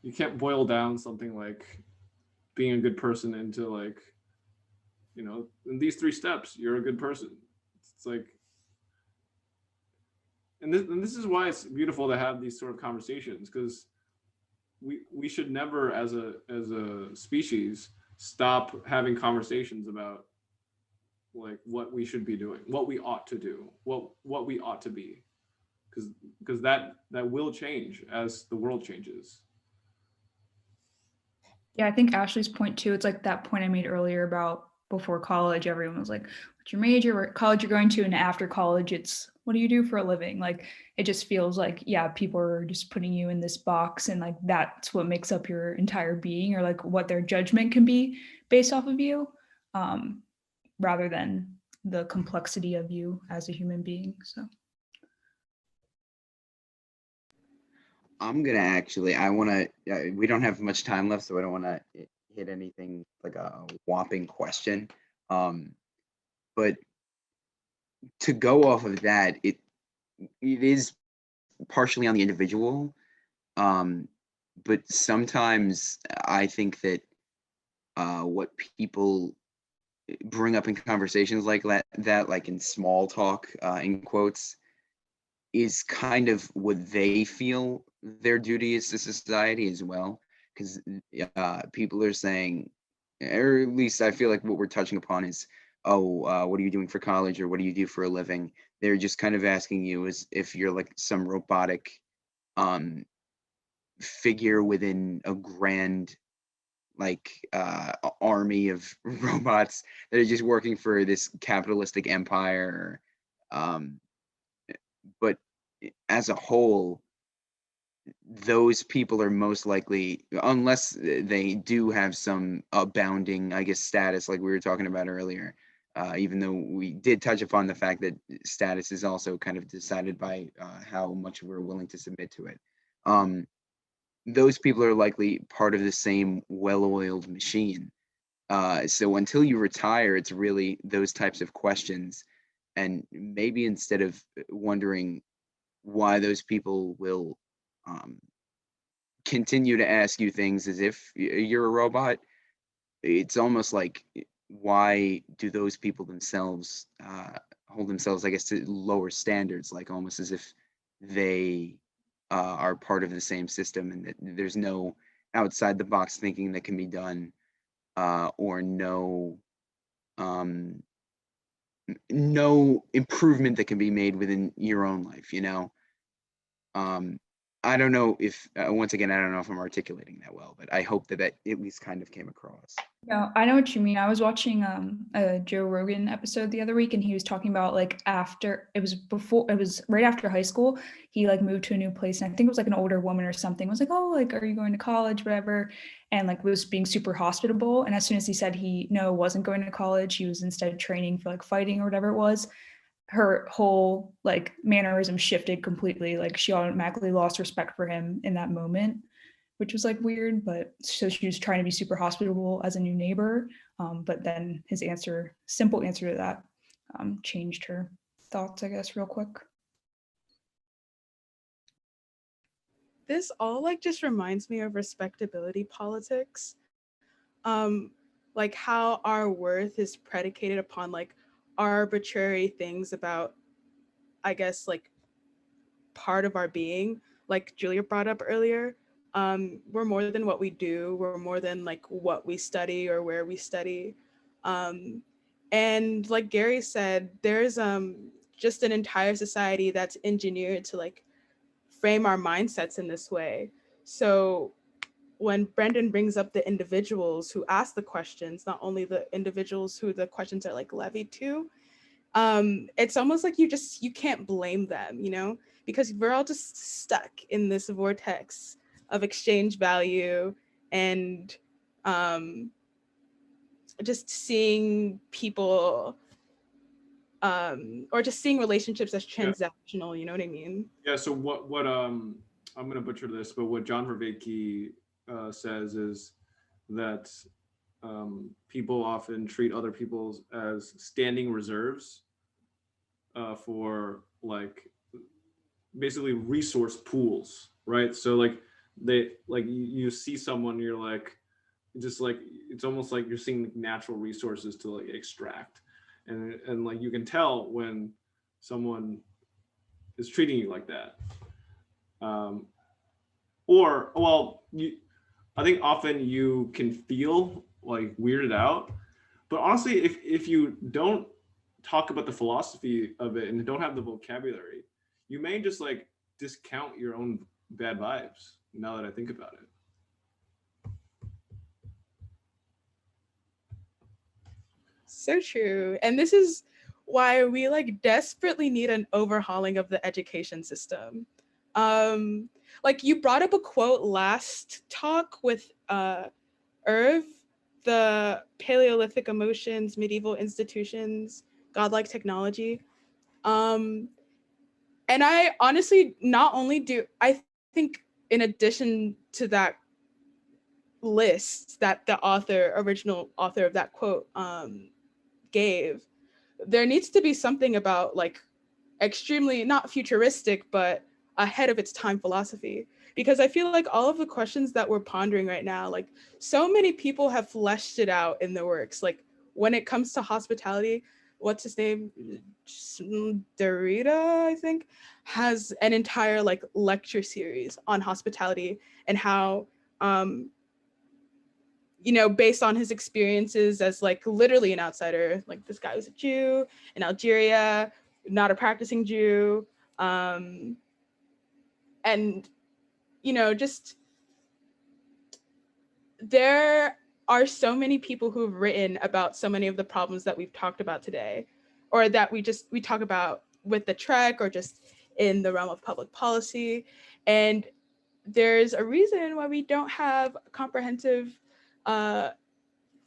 you can't boil down something like being a good person into like, you know, in these 3 steps, you're a good person. It's like, and this is why it's beautiful to have these sort of conversations, because we should never as a species stop having conversations about like what we should be doing, what we ought to do, what we ought to be, because that will change as the world changes.
Yeah, I think Ashley's point too, it's like that point I made earlier about before college, everyone was like, what's your major, what college you're going to? And after college, it's what do you do for a living? Like, it just feels like, yeah, people are just putting you in this box and like that's what makes up your entire being, or like what their judgment can be based off of you, rather than the complexity of you as a human being. So
I'm gonna actually. I want to. We don't have much time left, so I don't want to hit anything like a whopping question. Um, but to go off of that, it is partially on the individual. Um, but sometimes I think that what people bring up in conversations like that, like in small talk, in quotes, is kind of what they feel their duty is to society as well. Because people are saying, or at least I feel like what we're touching upon is, oh, what are you doing for college, or what do you do for a living? They're just kind of asking you as if you're like some robotic um, figure within a grand like army of robots that are just working for this capitalistic empire. Um, but as a whole, those people are most likely, unless they do have some abounding, I guess, status, like we were talking about earlier. Even though we did touch upon the fact that status is also kind of decided by how much we're willing to submit to it. Those people are likely part of the same well-oiled machine. So until you retire, it's really those types of questions. And maybe instead of wondering why those people will continue to ask you things as if you're a robot, it's almost like why do those people themselves hold themselves, I guess, to lower standards, like almost as if they are part of the same system and that there's no outside the box thinking that can be done, or um, no improvement that can be made within your own life, you know? Um, I don't know if, once again, I don't know if I'm articulating that well, but I hope that that at least kind of came across.
no, I know what you mean. I was watching a Joe Rogan episode the other week and he was talking about like after it was right after high school, he like moved to a new place and I think it was like an older woman or something was like, oh, like are you going to college, whatever, and like was being super hospitable. And as soon as he said he no wasn't going to college, he was instead training for like fighting or whatever it was, her whole like mannerism shifted completely. Like she automatically lost respect for him in that moment, which was like weird. But so she was trying to be super hospitable as a new neighbor. But then his simple answer to that, changed her thoughts, I guess, real quick.
This all like just reminds me of respectability politics. Like how our worth is predicated upon like arbitrary things about, I guess, like part of our being, like Julia brought up earlier. We're more than what we do. We're more than like what we study or where we study. And like Gary said, there's just an entire society that's engineered to like frame our mindsets in this way. So when Brendan brings up the individuals who ask the questions, not only the individuals who the questions are like levied to, it's almost like you can't blame them, you know, because we're all just stuck in this vortex of exchange value and just seeing people or just seeing relationships as transactional, you know what I mean?
Yeah, so what I'm gonna butcher this, but what John Vervaeke says is that people often treat other people as standing reserves for like basically resource pools, right? So like they like you see someone, you're like just like it's almost like you're seeing natural resources to like extract, and like you can tell when someone is treating you like that. Or well, I think often you can feel like weirded out, but honestly, if you don't talk about the philosophy of it and don't have the vocabulary, you may just like discount your own bad vibes. Now that I think about it.
So true. And this is why we like desperately need an overhauling of the education system. Like you brought up a quote last talk with Irv, the Paleolithic emotions, medieval institutions, godlike technology. And I honestly not only do I think in addition to that list that the original author of that quote gave, there needs to be something about like extremely not futuristic but ahead of its time philosophy, because I feel like all of the questions that we're pondering right now, like so many people have fleshed it out in their works. Like when it comes to hospitality, what's his name, Derrida, I think, has an entire like lecture series on hospitality and how you know, based on his experiences as like literally an outsider, like this guy was a Jew in Algeria, not a practicing Jew. And, you know, just there are so many people who've written about so many of the problems that we've talked about today, or that we talk about with the trek or just in the realm of public policy. And there's a reason why we don't have comprehensive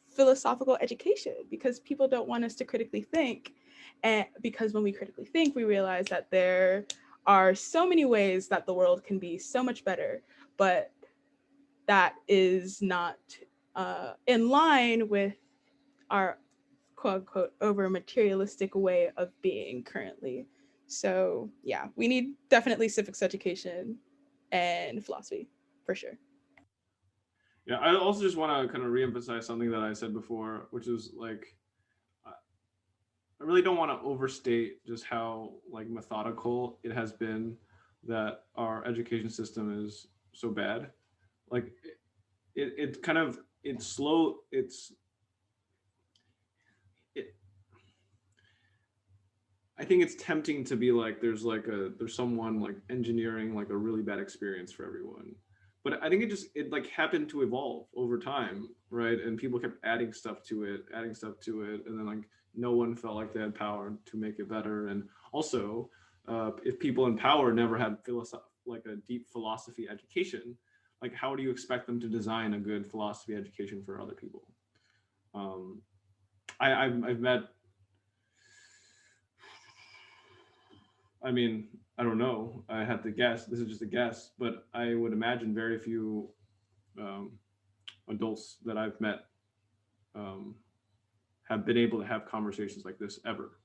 philosophical education, because people don't want us to critically think. And because when we critically think, we realize that there are so many ways that the world can be so much better, but that is not in line with our quote unquote over materialistic way of being currently. So yeah, we need definitely civics education and philosophy for sure.
Yeah, I also just want to kind of reemphasize something that I said before, which is like, I really don't want to overstate just how like methodical it has been that our education system is so bad. Like, it kind of it's slow. It. I think it's tempting to be like there's someone like engineering like a really bad experience for everyone, but I think it like happened to evolve over time, right? And people kept adding stuff to it, and then like no one felt like they had power to make it better. And also, if people in power never had like a deep philosophy education, like how do you expect them to design a good philosophy education for other people? I've met. I mean, I don't know. I had to guess. This is just a guess, but I would imagine very few adults that I've met um, have been able to have conversations like this ever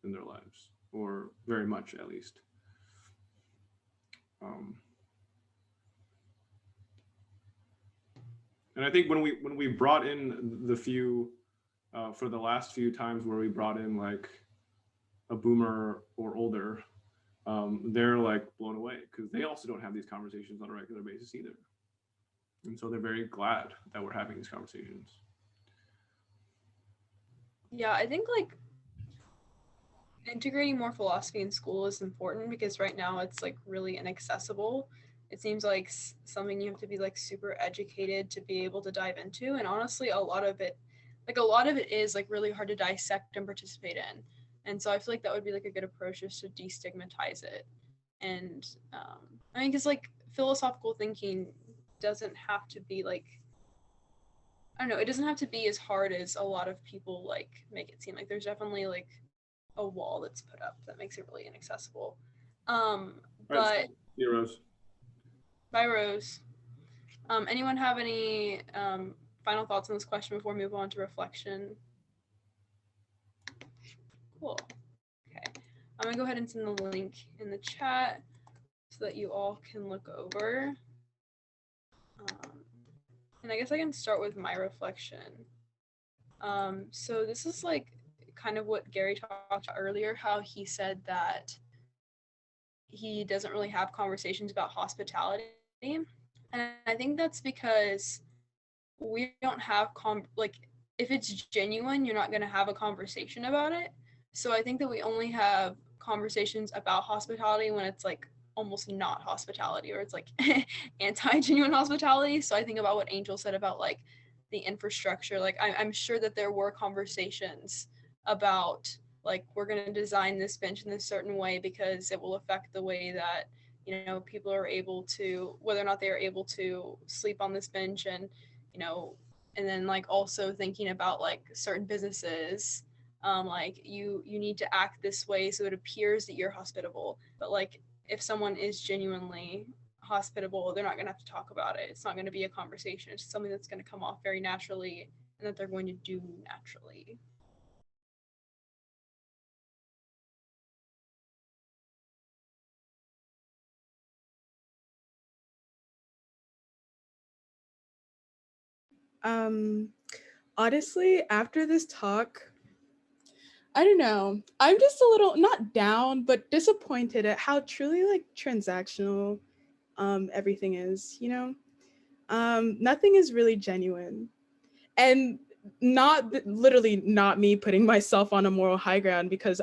in their lives, or very much at least. Um, and I think when we brought in the few for the last few times where we brought in like a boomer or older, they're like blown away because they also don't have these conversations on a regular basis either. And so they're very glad that we're having these conversations.
Yeah, I think like integrating more philosophy in school is important because right now it's like really inaccessible. It seems like something you have to be like super educated to be able to dive into, and honestly a lot of it is like really hard to dissect and participate in. And so I feel like that would be like a good approach, just to destigmatize it. And I mean, because like philosophical thinking doesn't have to be like, I don't know, it doesn't have to be as hard as a lot of people like make it seem. Like there's definitely like a wall that's put up that makes it really inaccessible. But
Heroes.
Bye, Rose. Anyone have any final thoughts on this question before we move on to reflection? Cool. Okay. I'm going to go ahead and send the link in the chat so that you all can look over. And I guess I can start with my reflection. So this is like kind of what Gary talked about earlier, how he said that he doesn't really have conversations about hospitality. And I think that's because we don't have if it's genuine, you're not going to have a conversation about it. So I think that we only have conversations about hospitality when it's like almost not hospitality, or it's like anti-genuine hospitality. So I think about what Angel said about like the infrastructure. Like I'm sure that there were conversations about like, we're going to design this bench in this certain way because it will affect the way that, you know, people are able to, whether or not they are able to sleep on this bench. And, you know, and then like also thinking about like certain businesses, like you need to act this way so it appears that you're hospitable. But like if someone is genuinely hospitable, they're not going to have to talk about it. It's not going to be a conversation. It's something that's going to come off very naturally and that they're going to do naturally.
Honestly, after this talk, I don't know. I'm just a little not down, but disappointed at how truly like transactional everything is, you know? Nothing is really genuine. And literally not me putting myself on a moral high ground, because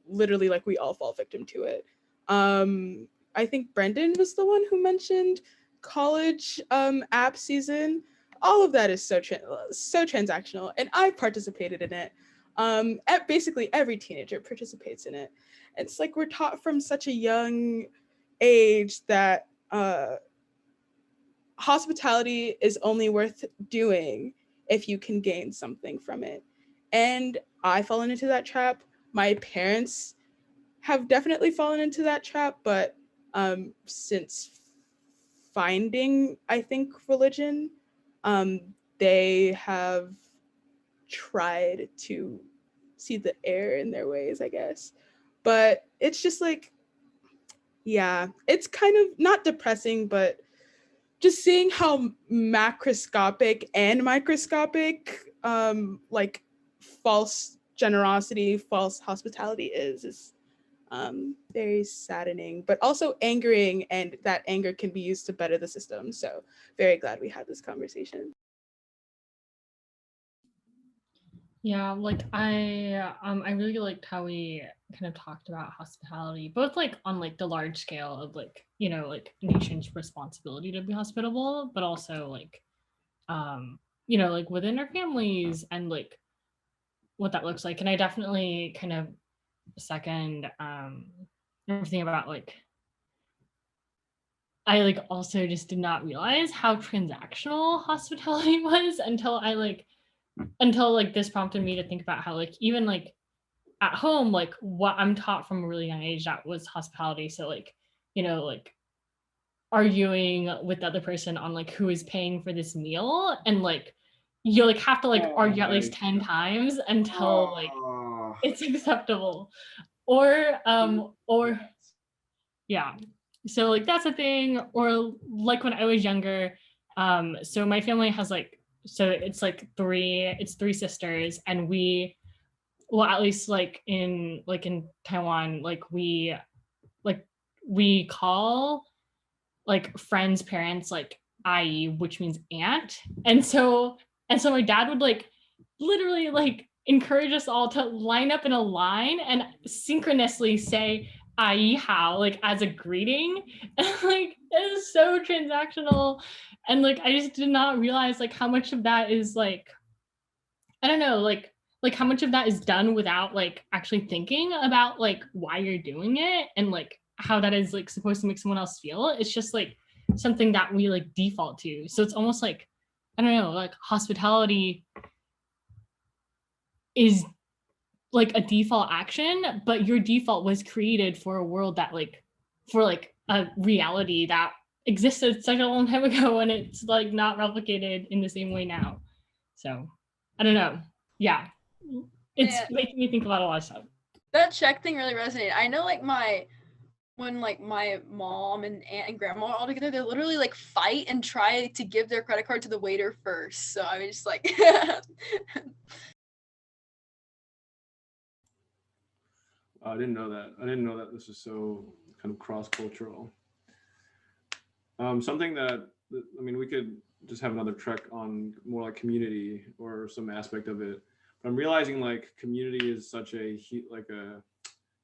literally like we all fall victim to it. I think Brendan was the one who mentioned college app season. All of that is so transactional, and I participated in it. Basically every teenager participates in it. It's like we're taught from such a young age that hospitality is only worth doing if you can gain something from it. And I've fallen into that trap. My parents have definitely fallen into that trap, but since finding, I think, religion, they have tried to see the error in their ways, I guess. But it's just like, yeah, it's kind of not depressing, but just seeing how macroscopic and microscopic like false generosity, false hospitality is very saddening, but also angering, and that anger can be used to better the system. So very glad we had this conversation.
Yeah, like I really liked how we kind of talked about hospitality, both like on like the large scale of like, you know, like nation's responsibility to be hospitable, but also like you know, like within our families and like what that looks like. And I definitely kind of second everything about like, I like also just did not realize how transactional hospitality was until this prompted me to think about how like even like at home, like what I'm taught from a really young age, that was hospitality. So like, you know, like arguing with the other person on like who is paying for this meal, and like you like have to like argue at least 10 times until like it's acceptable. Or yeah. So like that's a thing. Or like when I was younger, so my family has like, so it's like three sisters, and well, at least like in Taiwan, like we call like friends' parents like ai, which means aunt. And so my dad would like literally like encourage us all to line up in a line and synchronously say ai how, like as a greeting. And like it is so transactional, and like I just did not realize like how much of that is like, I don't know, like how much of that is done without like actually thinking about like why you're doing it, and like how that is like supposed to make someone else feel. It's just like something that we like default to. So it's almost like, I don't know, like hospitality is like a default action, but your default was created for a world that like, for like a reality that existed such a long time ago, and it's like not replicated in the same way now. So I don't know. Yeah, it's
Yeah.
making me think about a lot of stuff.
That check thing really resonated. I know like when like my mom and aunt and grandma are all together, they literally like fight and try to give their credit card to the waiter first. So I was just like
I didn't know that. I didn't know that this is so kind of cross-cultural. Something that, I mean, we could just have another trek on more like community or some aspect of it. But I'm realizing like community is such a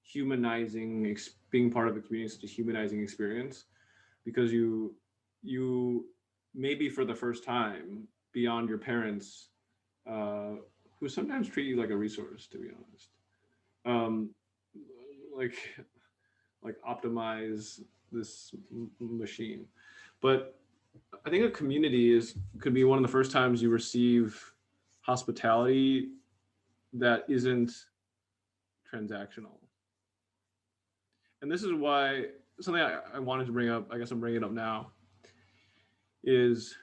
humanizing, being part of the community is such a humanizing experience, because you maybe for the first time beyond your parents, who sometimes treat you like a resource, to be honest. Like optimize this machine. But I think a community could be one of the first times you receive hospitality that isn't transactional. And this is why something I wanted to bring up, I guess I'm bringing it up now, is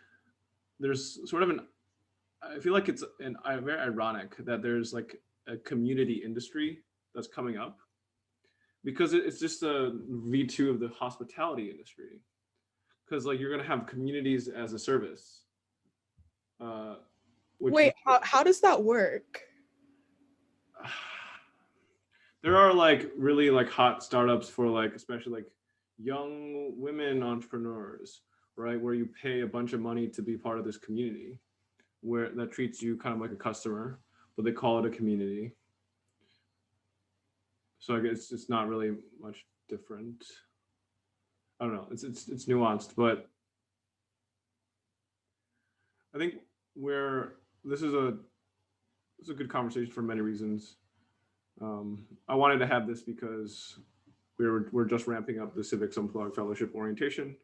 there's sort of I feel like it's very ironic that there's like a community industry that's coming up, because it's just a V2 of the hospitality industry. Because like you're gonna have communities as a service.
Wait, how does that work?
There are like really like hot startups for like, especially like young women entrepreneurs, right? Where you pay a bunch of money to be part of this community, where that treats you kind of like a customer, but they call it a community. So I guess it's not really much different. I don't know. It's nuanced, but I think this is a good conversation for many reasons. I wanted to have this because we're just ramping up the Civics Unplugged Fellowship orientation.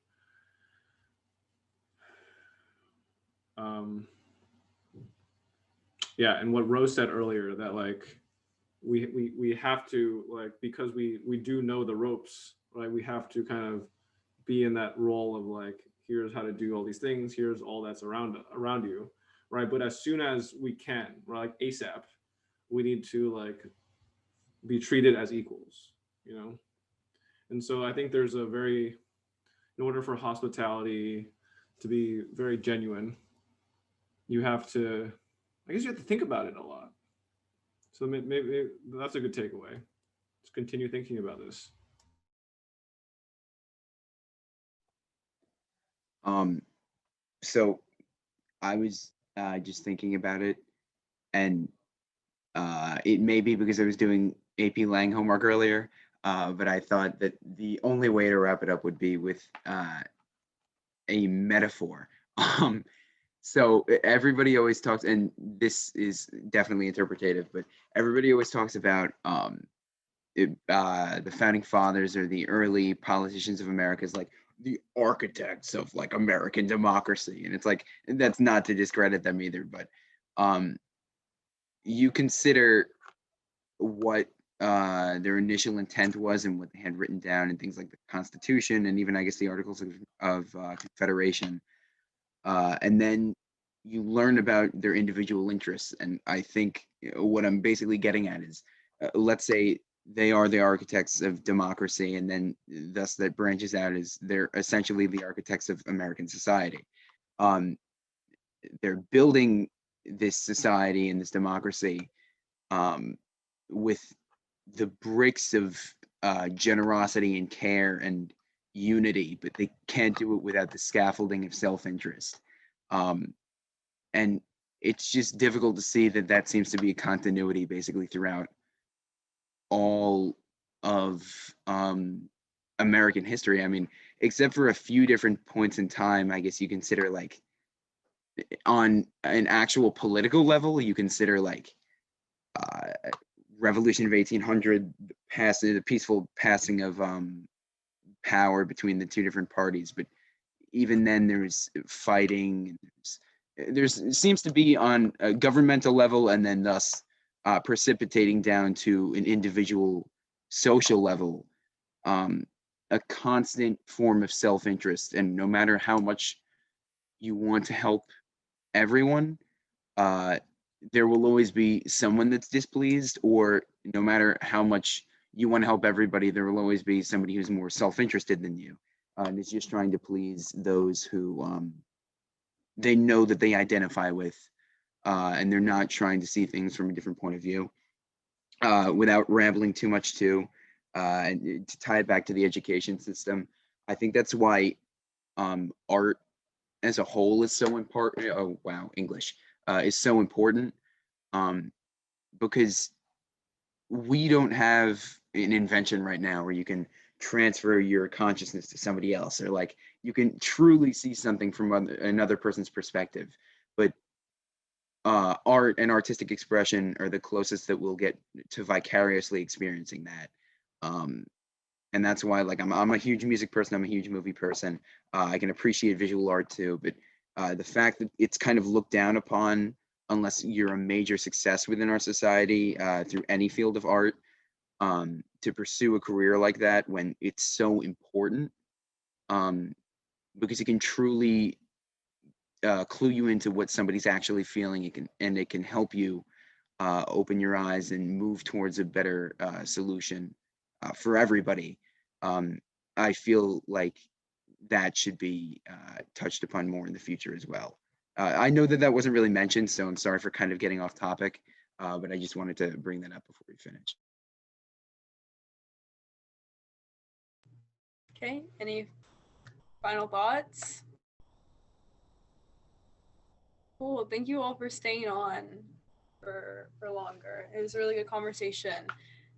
Yeah, and what Rose said earlier, that like we have to, like, because we do know the ropes, right? We have to kind of be in that role of like, here's how to do all these things, here's all that's around you, right? But as soon as we can, right, like ASAP, we need to like be treated as equals, you know? And so I think there's in order for hospitality to be very genuine, you have to think about it a lot. So maybe that's a good takeaway. Let's continue thinking about this.
So I was just thinking about it, and it may be because I was doing AP Lang homework earlier, but I thought that the only way to wrap it up would be with a metaphor. So everybody always talks, and this is definitely interpretative, but everybody always talks about the founding fathers or the early politicians of America as like the architects of like American democracy. And it's like, that's not to discredit them either, but you consider what their initial intent was and what they had written down and things like the Constitution and even, I guess, the Articles of Confederation. And then you learn about their individual interests. And I think what I'm basically getting at is, let's say they are the architects of democracy, and then thus that branches out as they're essentially the architects of American society. They're building this society and this democracy with the bricks of generosity and care and unity, but they can't do it without the scaffolding of self-interest. And it's just difficult to see that seems to be a continuity basically throughout all of American history. I mean, except for a few different points in time, I guess you consider like on an actual political level, you consider like Revolution of 1800, the peaceful passing of power between the two different parties. But even then, there's fighting. There's seems to be on a governmental level, and then thus precipitating down to an individual social level, a constant form of self-interest. And no matter how much you want to help everyone, there will always be someone that's displeased, or no matter how much you want to help everybody, there will always be somebody who's more self-interested than you, and is just trying to please those who they know that they identify with, and they're not trying to see things from a different point of view. Without rambling too much too, and to tie it back to the education system, I think that's why art as a whole is so important. Oh wow, English is so important, because we don't have an invention right now where you can transfer your consciousness to somebody else, or like you can truly see something from another person's perspective. But art and artistic expression are the closest that we'll get to vicariously experiencing that. And that's why, like, I'm a huge music person. I'm a huge movie person. I can appreciate visual art too, but the fact that it's kind of looked down upon unless you're a major success within our society through any field of art, to pursue a career like that when it's so important, because it can truly clue you into what somebody's actually feeling. It can help you open your eyes and move towards a better solution for everybody. I feel like that should be touched upon more in the future as well. I know that wasn't really mentioned, so I'm sorry for kind of getting off topic, but I just wanted to bring that up before we finish.
Okay, any final thoughts? Cool, thank you all for staying on for longer. It was a really good conversation,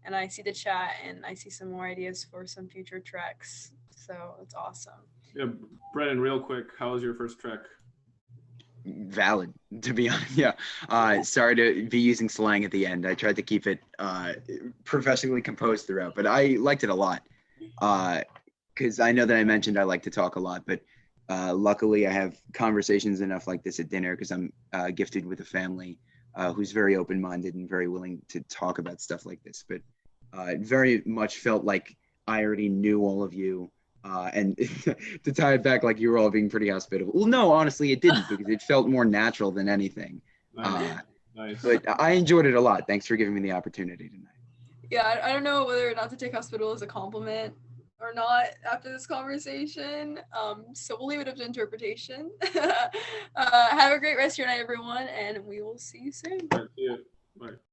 and I see the chat and I see some more ideas for some future treks, so it's awesome.
Yeah, Brennan, real quick, how was your first trek?
Valid, to be honest. Yeah. Sorry to be using slang at the end. I tried to keep it professionally composed throughout, but I liked it a lot. Because I know that I mentioned I like to talk a lot, but luckily I have conversations enough like this at dinner because I'm gifted with a family who's very open-minded and very willing to talk about stuff like this. But it very much felt like I already knew all of you. And to tie it back, like you were all being pretty hospitable. Well, no, honestly, it didn't, because it felt more natural than anything.
Nice.
But I enjoyed it a lot. Thanks for giving me the opportunity tonight.
Yeah, I don't know whether or not to take hospitable as a compliment or not after this conversation. So we'll leave it up to interpretation. Have a great rest of your night, everyone, and we will see you soon.
All right, see you. Bye.